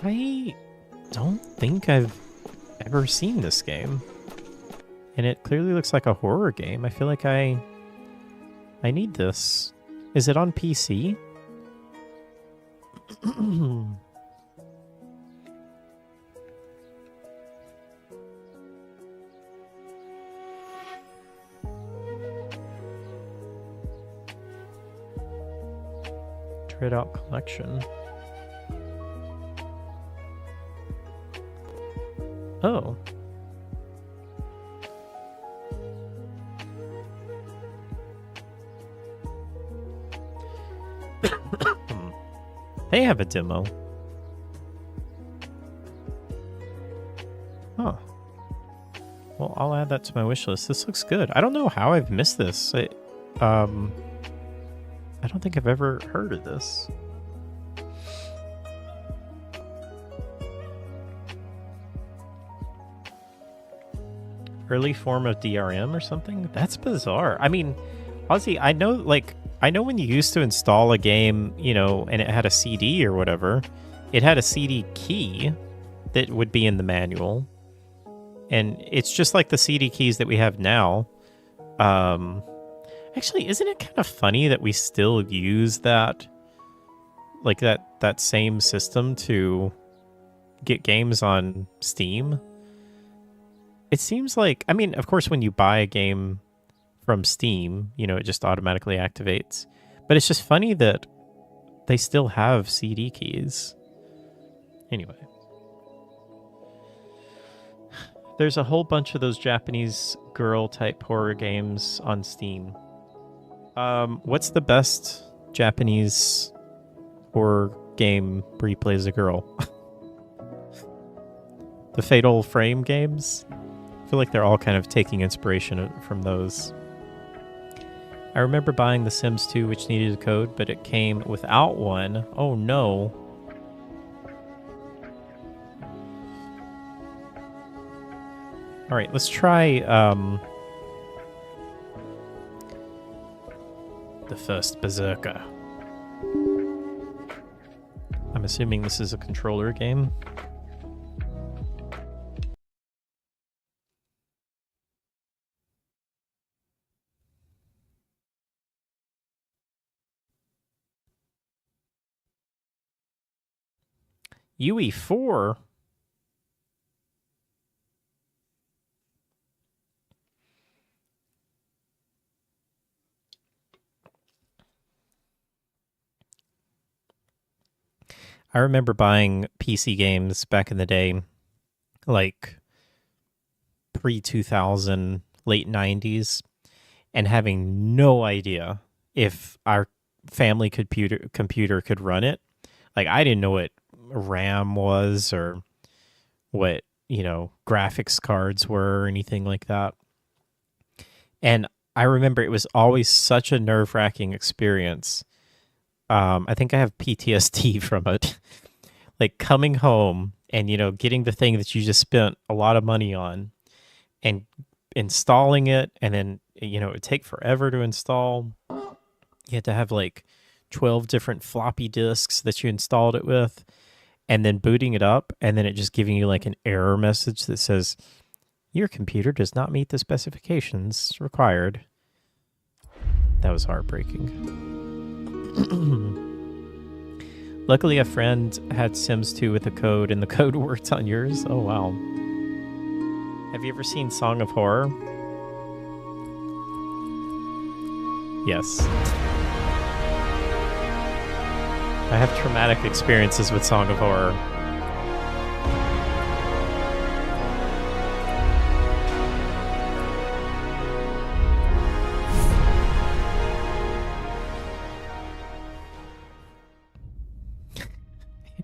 I don't think I've ever seen this game. And it clearly looks like a horror game. I feel like I need this. Is it on PC? Dread Out Collection. Oh. They have a demo. Huh. Well, I'll add that to my wish list. This looks good. I don't know how I've missed this. I don't think I've ever heard of this. Early form of DRM or something? That's bizarre. I mean, Ozzy, I know when you used to install a game, and it had a CD or whatever, it had a CD key that would be in the manual. And it's just like the CD keys that we have now. Actually, isn't it kind of funny that we still use that same system to get games on Steam? It seems like, I mean, of course, when you buy a game from Steam, it just automatically activates. But it's just funny that they still have CD keys. Anyway. There's a whole bunch of those Japanese girl-type horror games on Steam. What's the best Japanese horror game where you play as a girl? The Fatal Frame games? I feel like they're all kind of taking inspiration from those. I remember buying The Sims 2, which needed a code, but it came without one. Oh no. All right, let's try the first Berserker. I'm assuming this is a controller game. UE4? I remember buying PC games back in the day, like pre-2000, late 90s, and having no idea if our family computer could run it. Like, I didn't know what RAM was or what, graphics cards were or anything like that. And I remember it was always such a nerve-wracking experience. I think I have PTSD from it. Like coming home and, getting the thing that you just spent a lot of money on and installing it. And then, it would take forever to install. You had to have like 12 different floppy disks that you installed it with, and then booting it up, and then it just giving you like an error message that says, your computer does not meet the specifications required. That was heartbreaking. Luckily, a friend had Sims 2 with a code, and the code worked on yours. Oh, wow. Have you ever seen Song of Horror? Yes. I have traumatic experiences with Song of Horror.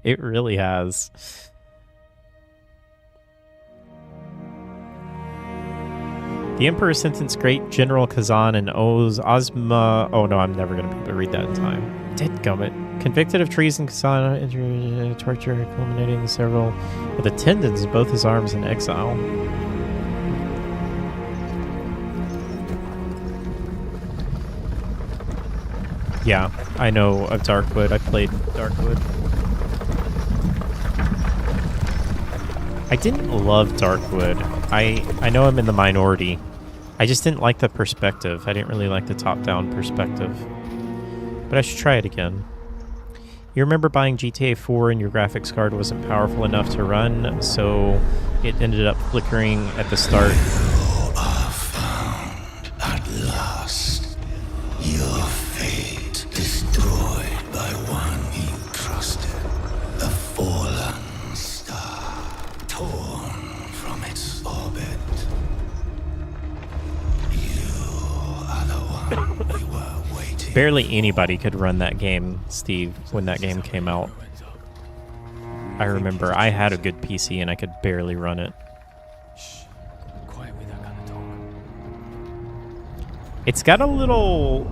It really has. The Emperor sentenced great General Kazan and Ozma... Oh no, I'm never going to be able to read that in time. Dadgummit. Convicted of treason, Kazan torture culminating in several... with the tendons of both his arms in exile. Yeah, I know of Darkwood. I played Darkwood. I didn't love Darkwood. I know I'm in the minority. I just didn't like the perspective. I didn't really like the top-down perspective. But I should try it again. You remember buying GTA 4 and your graphics card wasn't powerful enough to run, so it ended up flickering at the start. You are found at last. Your fate destroyed by one you trusted. A fallen star, torn from its orbit. You are the one we were waiting. Barely anybody could run that game, Steve, when that game came out. I remember I had a good PC and I could barely run it. Quiet with that kind of talk. It's got a little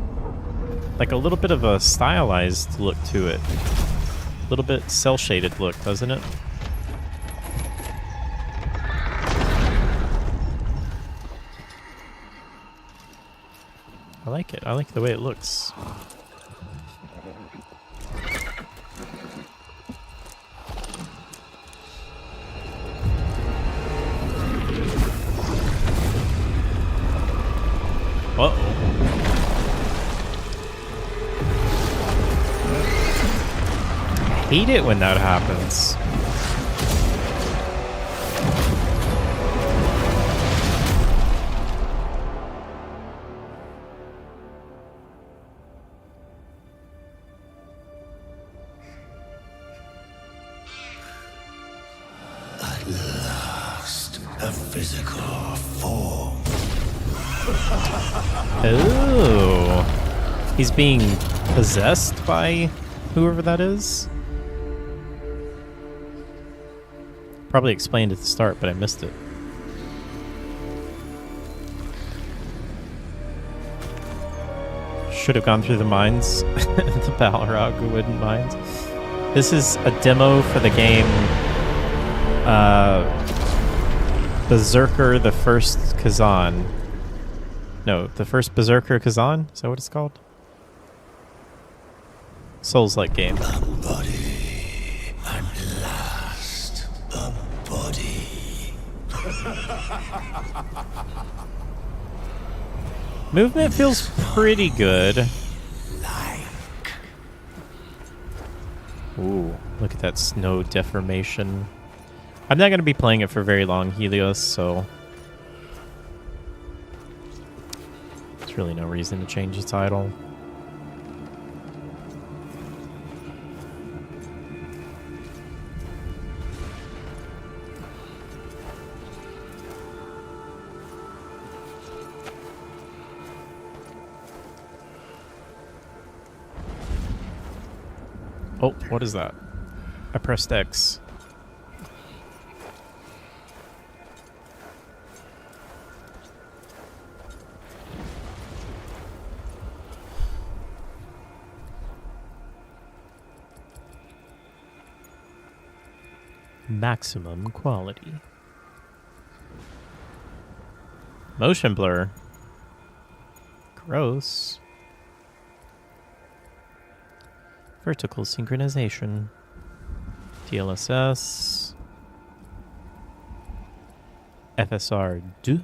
bit of a stylized look to it. A little bit cel-shaded look, doesn't it? I like it. I like the way it looks. Uh-oh. I hate it when that happens. At last, a physical form. Oh. He's being possessed by whoever that is? Probably explained at the start, but I missed it. should have gone through the mines. The Balrog wouldn't mind. This is a demo for the game Berserker the First Kazan. No, the first Berserker Kazan? Is that what it's called? Souls-like game. A body, at last, a body. Movement feels pretty good. Ooh, look at that snow deformation. I'm not going to be playing it for very long, Helios, so there's really no reason to change the title. Oh, what is that? I pressed X. Maximum quality. Motion blur. Gross. Vertical synchronization. DLSS. FSR 2.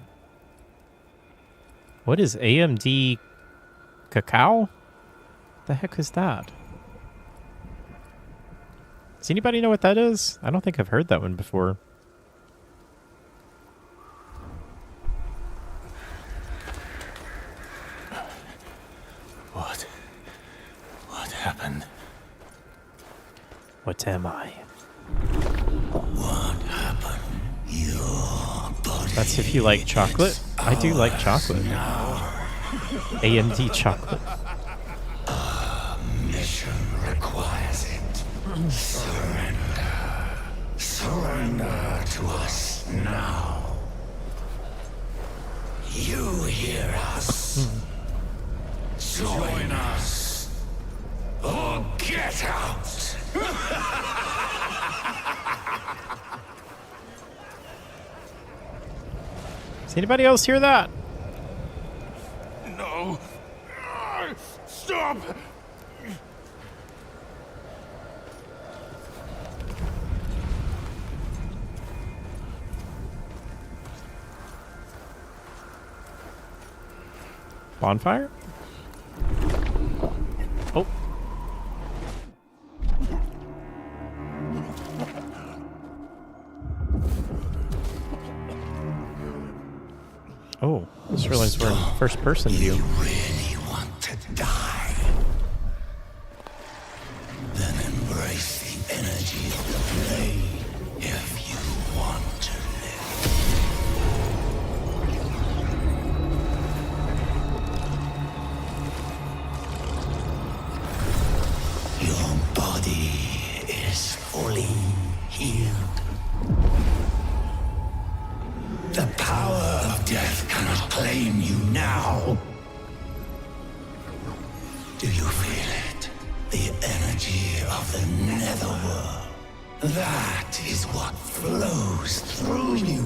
What is AMD Cacao? The heck is that? Does anybody know what that is? I don't think I've heard that one before. What happened? What am I? What happened? Your body. That's if you like chocolate. I do like chocolate. AMD chocolate. Our mission requires it. Surrender. Surrender to us now. You hear us. Join us. Or get out. Does anybody else hear that? No. Stop! Bonfire? Oh. Oh, I just realized we're in first person view. You really want to die? Then embrace the energy of the blade if you want to live. Your body is fully healed. The power of death cannot claim you now. Do you feel it? The energy of the netherworld. That is what flows through you.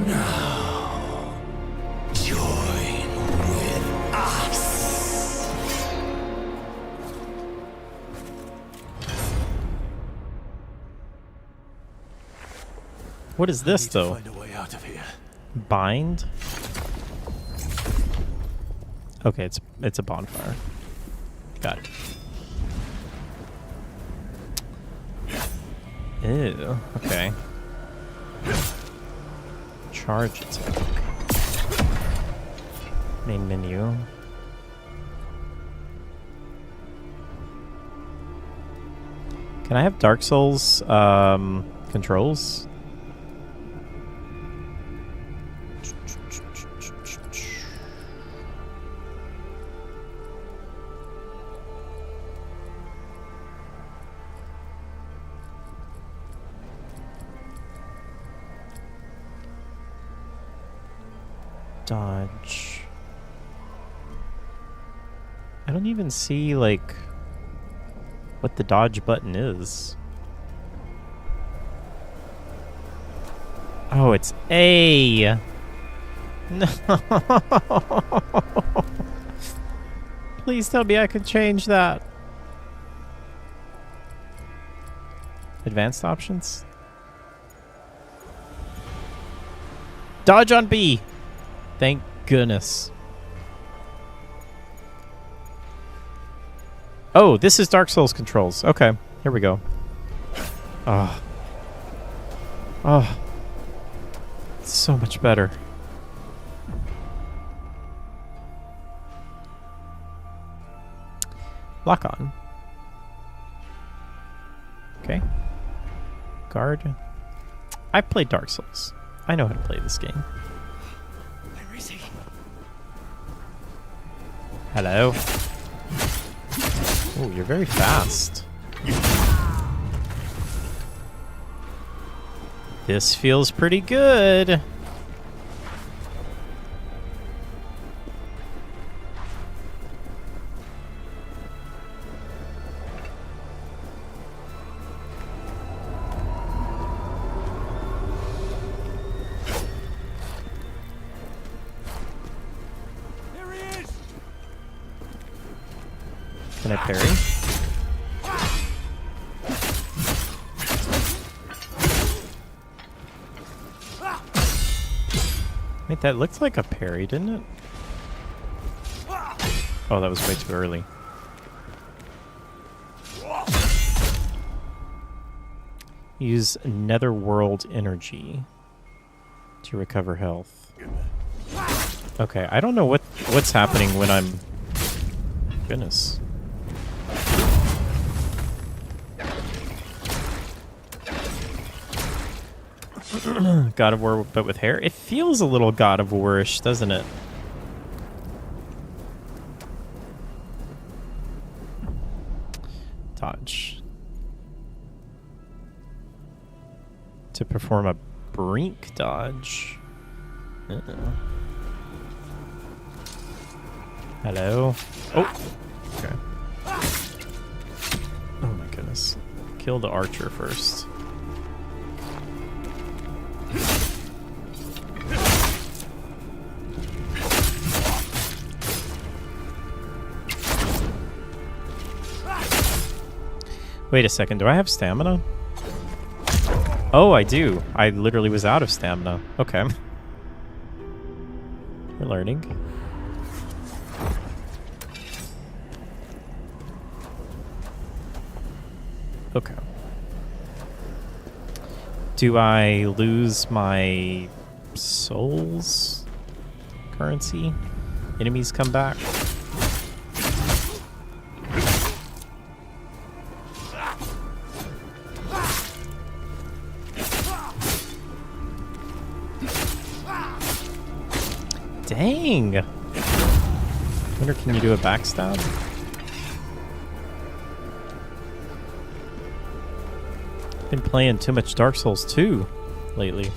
Now, join with us. What is this, though? Find a way out of here. Bind? Okay, it's a bonfire. Got it. Ew, okay. Charge attack. Main menu. Can I have Dark Souls controls? Dodge. don't even see, like, what the dodge button is. Oh, it's A. No. Please tell me I can change that. Advanced options? Dodge on B. Thank goodness. Oh, this is Dark Souls controls. Okay, here we go. Oh. Oh. It's so much better. Lock on. Okay. Guard. I've played Dark Souls. I know how to play this game. Hello. Oh, you're very fast. This feels pretty good. Can I parry? Wait, that looked like a parry, didn't it? Oh, that was way too early. Use netherworld energy to recover health. Okay, I don't know what's happening when I'm... Goodness. God of War, but with hair? It feels a little God of War-ish, doesn't it? Dodge. To perform a brink dodge. Hello? Oh! Okay. Oh my goodness. Kill the archer first. Wait a second, do I have stamina? Oh, I do. I literally was out of stamina. Okay. We're learning. Okay. Do I lose my souls currency? Enemies come back? Dang! Wonder, can you do a backstab? Been playing too much Dark Souls 2 lately.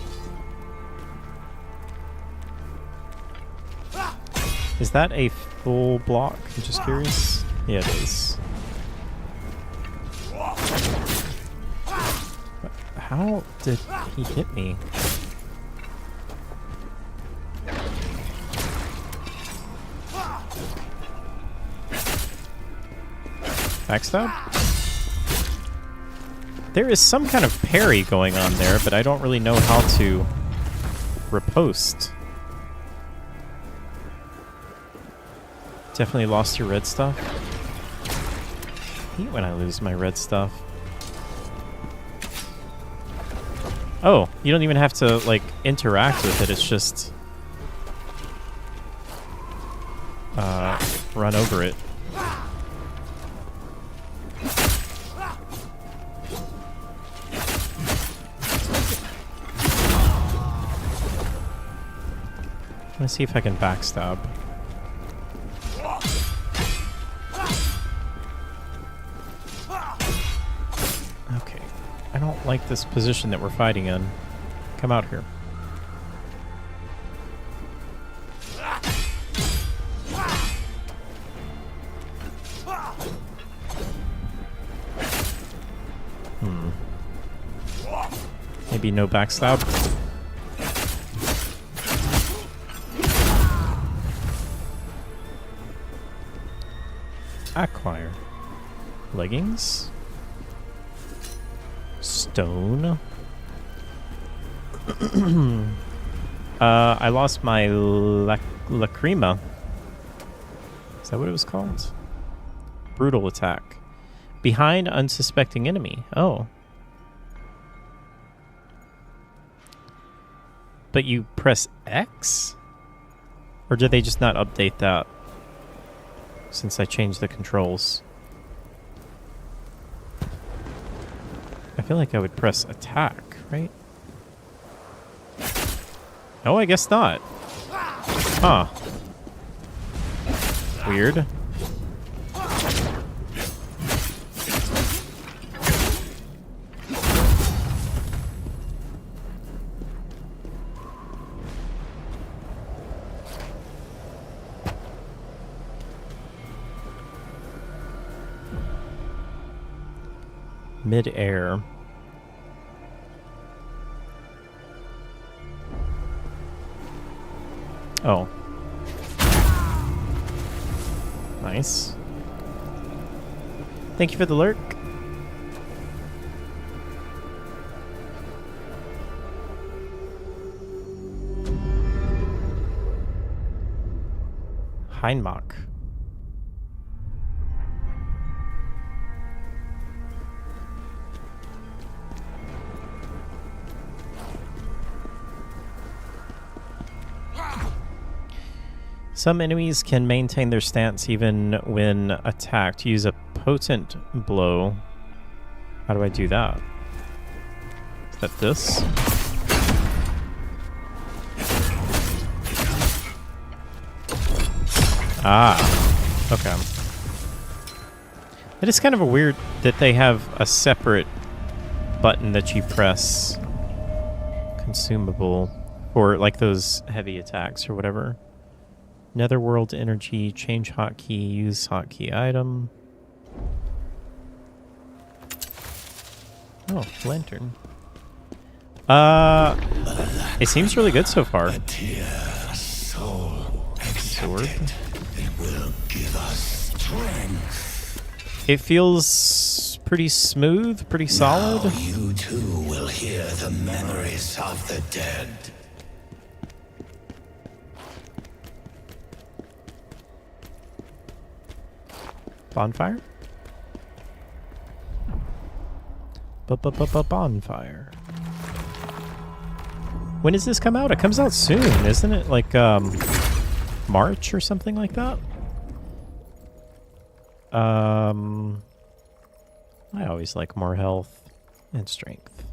Is that a full block? I'm just curious. Yeah, it is. How did he hit me? Backstab? There is some kind of parry going on there, but I don't really know how to riposte. Definitely lost your red stuff. I hate when I lose my red stuff. Oh, you don't even have to, like, interact with it. It's just... run over it. Let's see if I can backstab. Okay. I don't like this position that we're fighting in. Come out here. Maybe no backstab. Acquire. Leggings. Stone. I lost my lacrima. Is that what it was called? Brutal attack. Behind unsuspecting enemy. Oh. But you press X? Or did they just not update that since I changed the controls? I feel like I would press attack, right? Oh, I guess not. Huh. Weird. Mid-air. Oh. Nice. Thank you for the lurk. Heinmach. Some enemies can maintain their stance even when attacked. Use a potent blow. How do I do that? Is that this? Ah, okay. It is kind of a weird that they have a separate button that you press. Consumable. For like those heavy attacks or whatever. Netherworld energy, change hotkey, use hotkey item. Oh, lantern. It seems really good so far. Sword. It will give us strength. It feels pretty smooth, pretty solid. Now you too will hear the memories of the dead. Bonfire? Bonfire. When does this come out? It comes out soon, isn't it? Like, March or something like that? I always like more health and strength.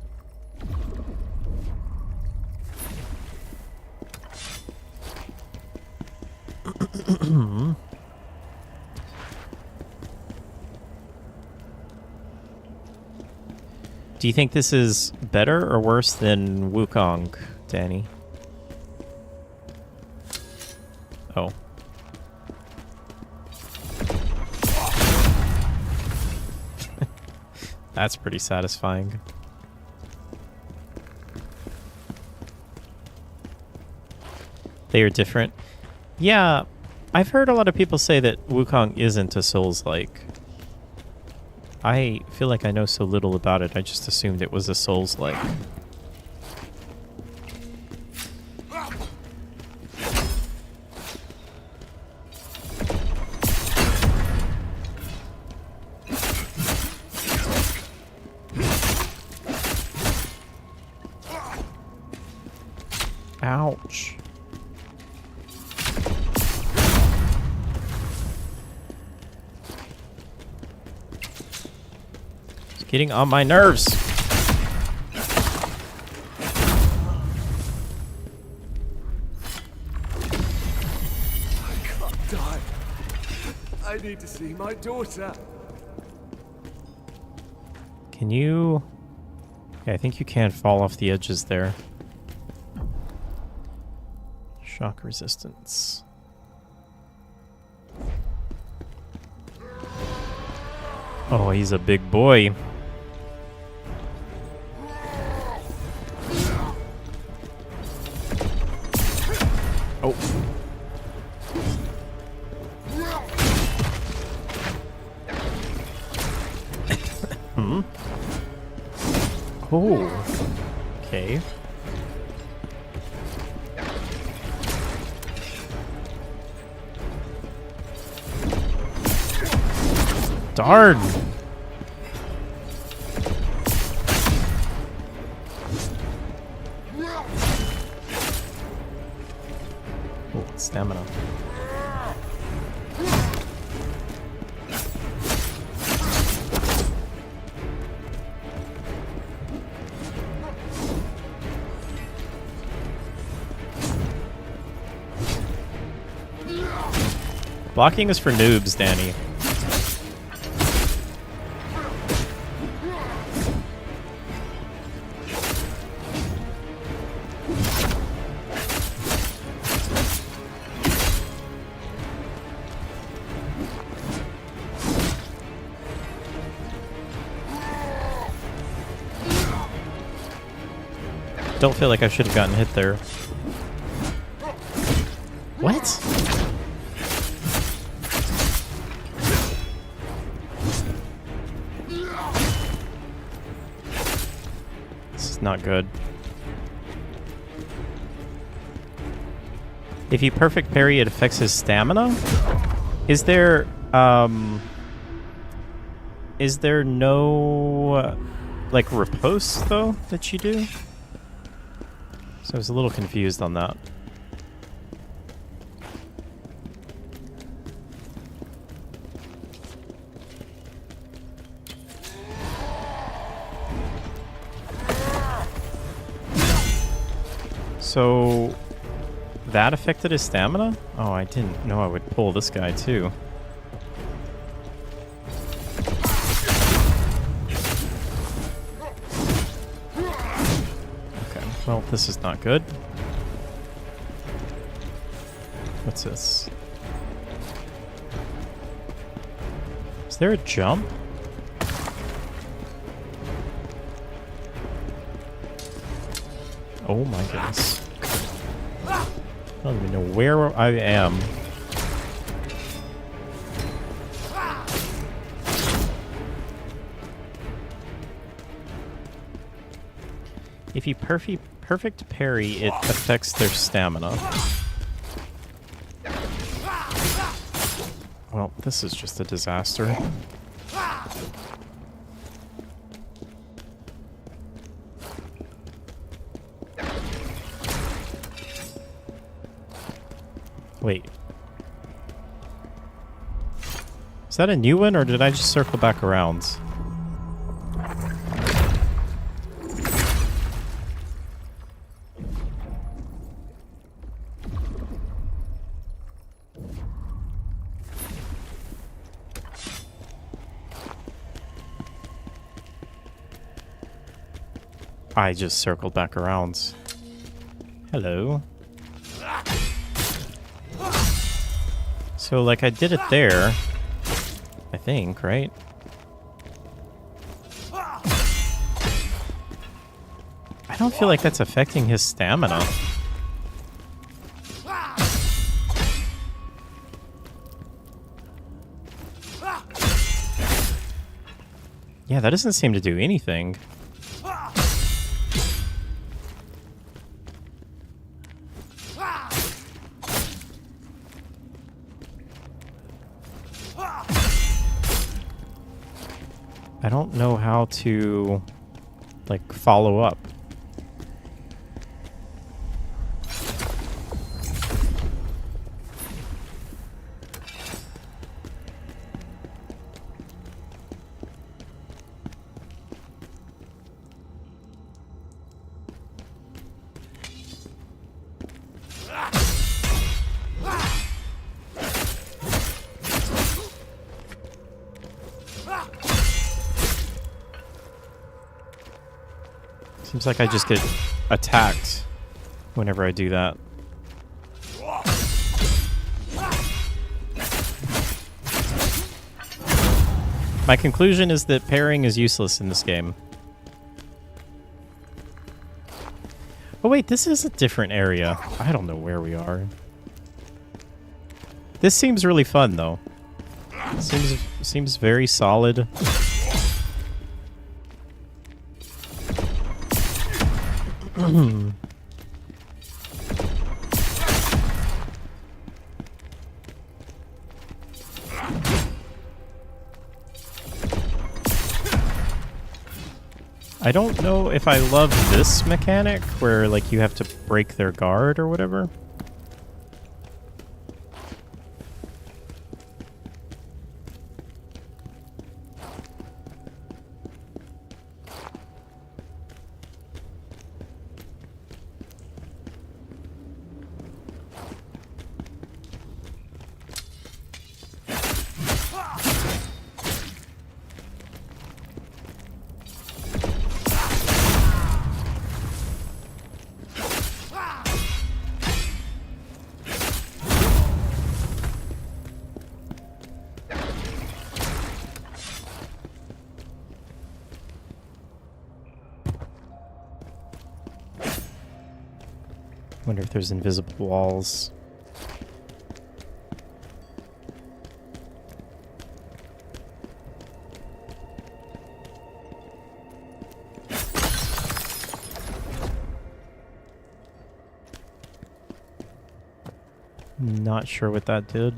Do you think this is better or worse than Wukong, Danny? Oh. That's pretty satisfying. They are different. Yeah, I've heard a lot of people say that Wukong isn't a Souls-like. I feel like I know so little about it, I just assumed it was a Souls-like. Ouch. It's getting on my nerves. I can't die. I need to see my daughter. Can you... Yeah, I think you can fall off the edges there. Shock resistance. Oh, he's a big boy. Oh. Hmm. Oh. Okay. Darn. Oh, stamina. Blocking is for noobs, Danny. Don't feel like I should have gotten hit there. What? This is not good. If you perfect parry, it affects his stamina? Is there no, like, riposte, though, that you do? So I was a little confused on that. So that affected his stamina? Oh, I didn't know I would pull this guy too. Okay, well, this is not good. What's this? Is there a jump? Oh my goodness. I don't even know where I am. If you perfect parry, it affects their stamina. Well, this is just a disaster. Wait. Is that a new one, or did I just circle back around? I just circled back around. Hello. So, like, I did it there, I think, right? I don't feel like that's affecting his stamina. Yeah, that doesn't seem to do anything. I don't know how to, like, follow up. Seems like I just get attacked whenever I do that. My conclusion is that parrying is useless in this game. Oh wait, this is a different area. I don't know where we are. This seems really fun, though. Seems very solid. I don't know if I love this mechanic where like you have to break their guard or whatever. Wonder if there's invisible walls. Not sure what that did.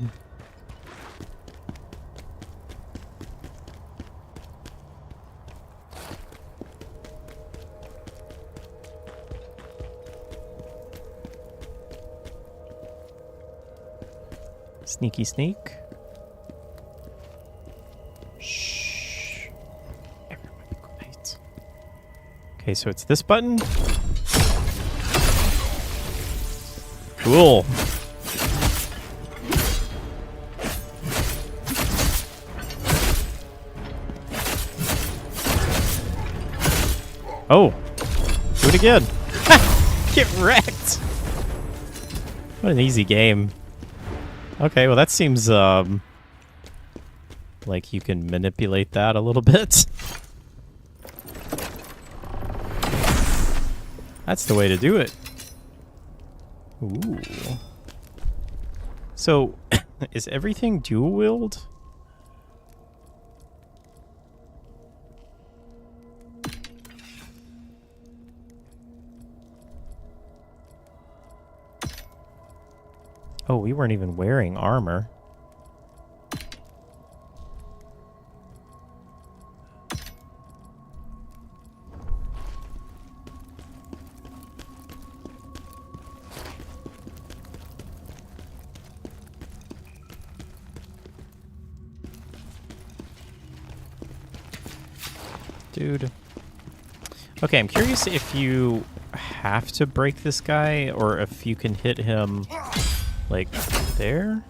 Sneaky sneak. Shh. Everyone be quiet. Okay, so it's this button. Cool. Oh, do it again. Get wrecked. What an easy game. Okay, well that seems like you can manipulate that a little bit. That's the way to do it. Ooh. So, is everything dual wield? Oh, we weren't even wearing armor. Dude. Okay, I'm curious if you have to break this guy or if you can hit him like there.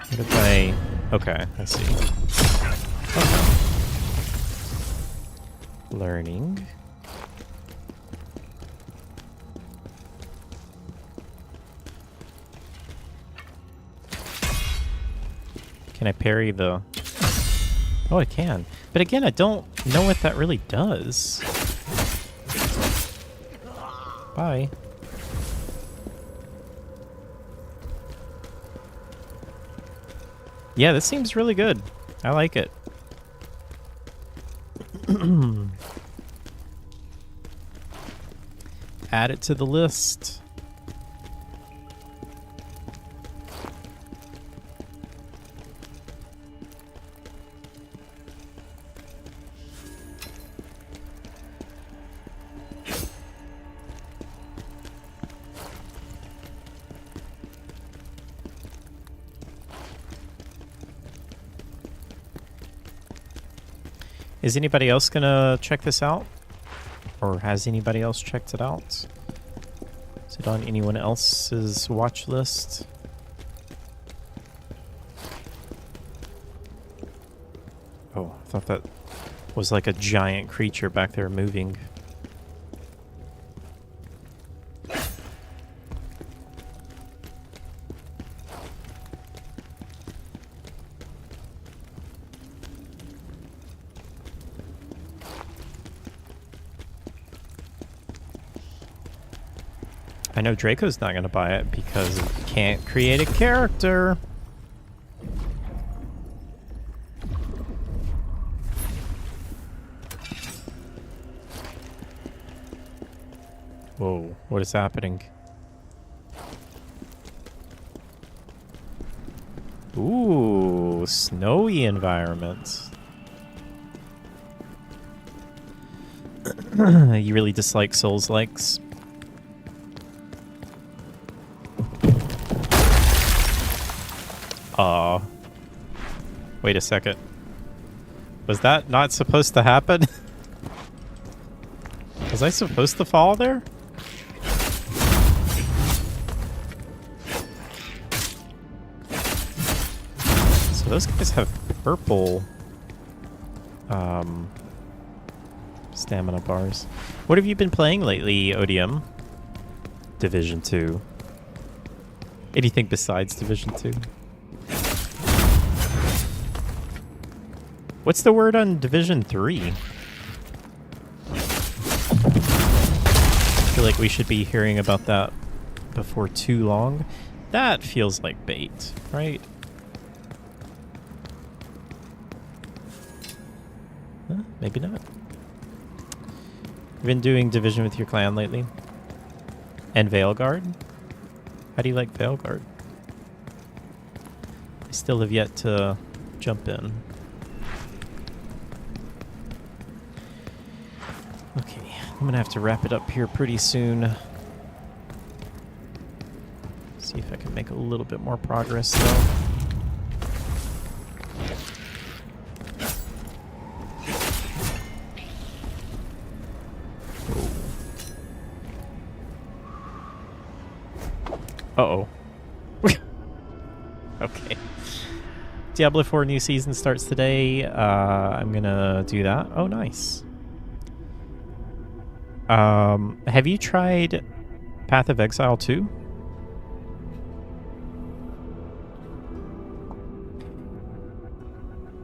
What if I... Okay, I see. Okay. Learning. Can I parry the... Oh, I can. But again, I don't know what that really does. Bye. Yeah, this seems really good. I like it. Add it to the list. Is anybody else gonna check this out? Or has anybody else checked it out? Is it on anyone else's watch list? Oh, I thought that was like a giant creature back there moving. I know Draco's not going to buy it because he can't create a character. Whoa, what is happening? Ooh, snowy environment. You really dislike Souls-likes? Wait a second. Was that not supposed to happen? Was I supposed to fall there? So those guys have purple stamina bars. What have you been playing lately, ODM? Division 2. Anything besides Division 2? What's the word on Division 3? I feel like we should be hearing about that before too long. That feels like bait, right? Huh, maybe not. You've been doing Division with your clan lately? And Veilguard? How do you like Veilguard? I still have yet to jump in. Okay, I'm gonna have to wrap it up here pretty soon. See if I can make a little bit more progress though. Uh-oh. Okay. Diablo 4 new season starts today. I'm gonna do that. Oh, nice. Have you tried Path of Exile 2?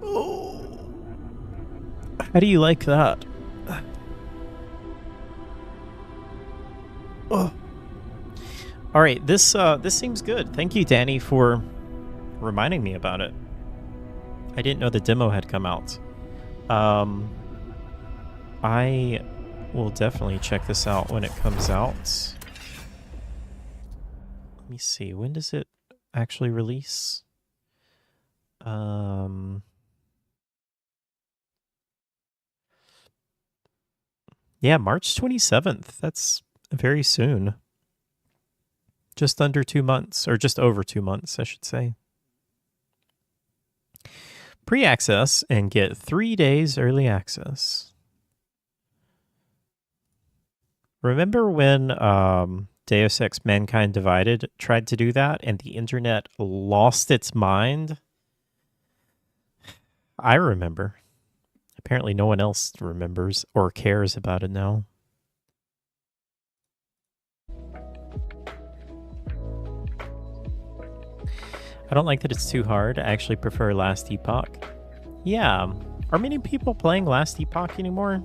Oh. How do you like that? Oh. All right, this seems good. Thank you, Danny, for reminding me about it. I didn't know the demo had come out. I will definitely check this out when it comes out. Let me see. When does it actually release? Yeah, March 27th. That's very soon. Just under 2 months, or just over 2 months, I should say. Pre-access and get 3 days early access. Remember when Deus Ex Mankind Divided tried to do that and the internet lost its mind? I remember. Apparently no one else remembers or cares about it now. I don't like that it's too hard. I actually prefer Last Epoch. Yeah. Are many people playing Last Epoch anymore?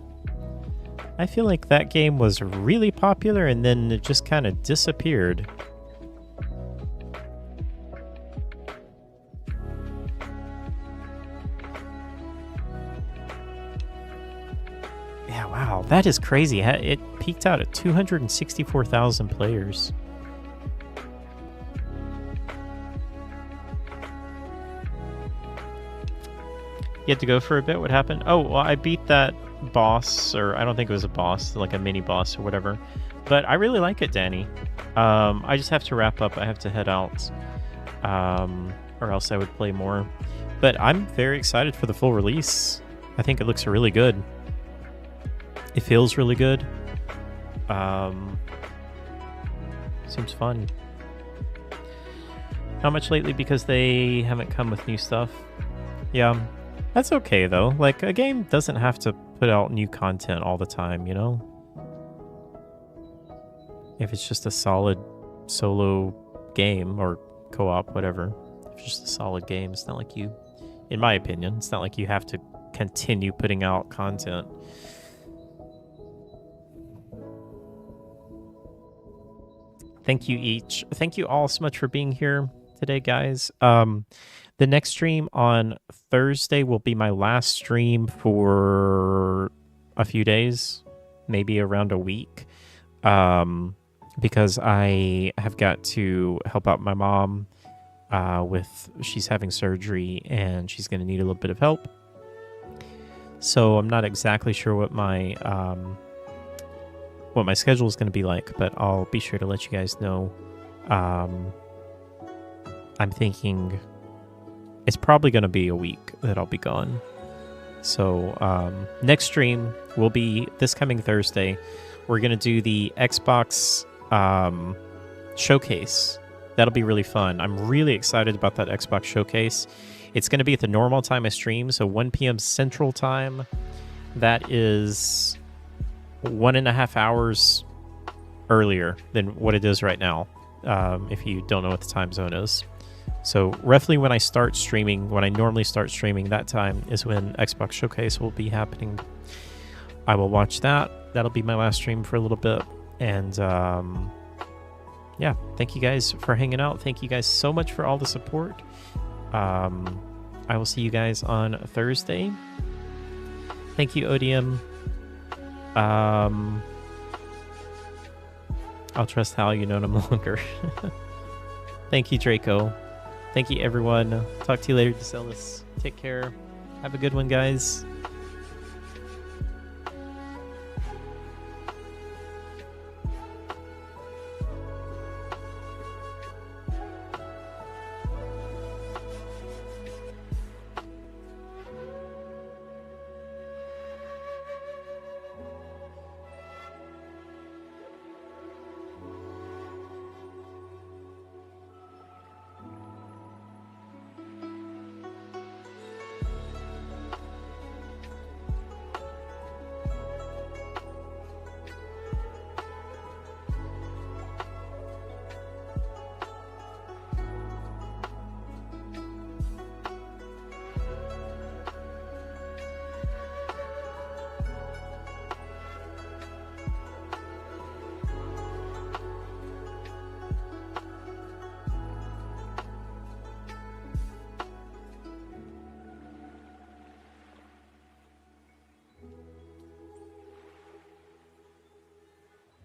I feel like that game was really popular and then it just kind of disappeared. Yeah, wow. That is crazy. It peaked out at 264,000 players. You had to go for a bit? What happened? Oh, well, I beat that boss, or I don't think it was a boss, like a mini boss or whatever. But I really like it, Danny. I just have to wrap up. I have to head out. Or else I would play more. But I'm very excited for the full release. I think it looks really good. It feels really good. Seems fun. Not much lately because they haven't come with new stuff. Yeah. That's okay, though. Like, a game doesn't have to put out new content all the time, you know? If it's just a solid solo game, or co-op, whatever. If it's just a solid game, it's not like you... In my opinion, it's not like you have to continue putting out content. Thank you each. Thank you all so much for being here today, guys. The next stream on Thursday will be my last stream for a few days, maybe around a week, because I have got to help out my mom she's having surgery and she's going to need a little bit of help. So I'm not exactly sure what my schedule is going to be like, but I'll be sure to let you guys know. I'm thinking it's probably going to be a week that I'll be gone. So next stream will be this coming Thursday. We're going to do the Xbox showcase. That'll be really fun. I'm really excited about that Xbox showcase. It's going to be at the normal time I stream, so 1 p.m. Central Time. That is 1.5 hours earlier than what it is right now, if you don't know what the time zone is. So roughly when I start streaming, when I normally start streaming, that time is when Xbox Showcase will be happening. I will watch that. That'll be my last stream for a little bit. And yeah, thank you guys for hanging out. Thank you guys so much for all the support. I will see you guys on Thursday. Thank you, Odium. I'll trust Hal, you know him longer. Thank you, Draco. Thank you, everyone. Talk to you later, DeCellis. Take care. Have a good one, guys.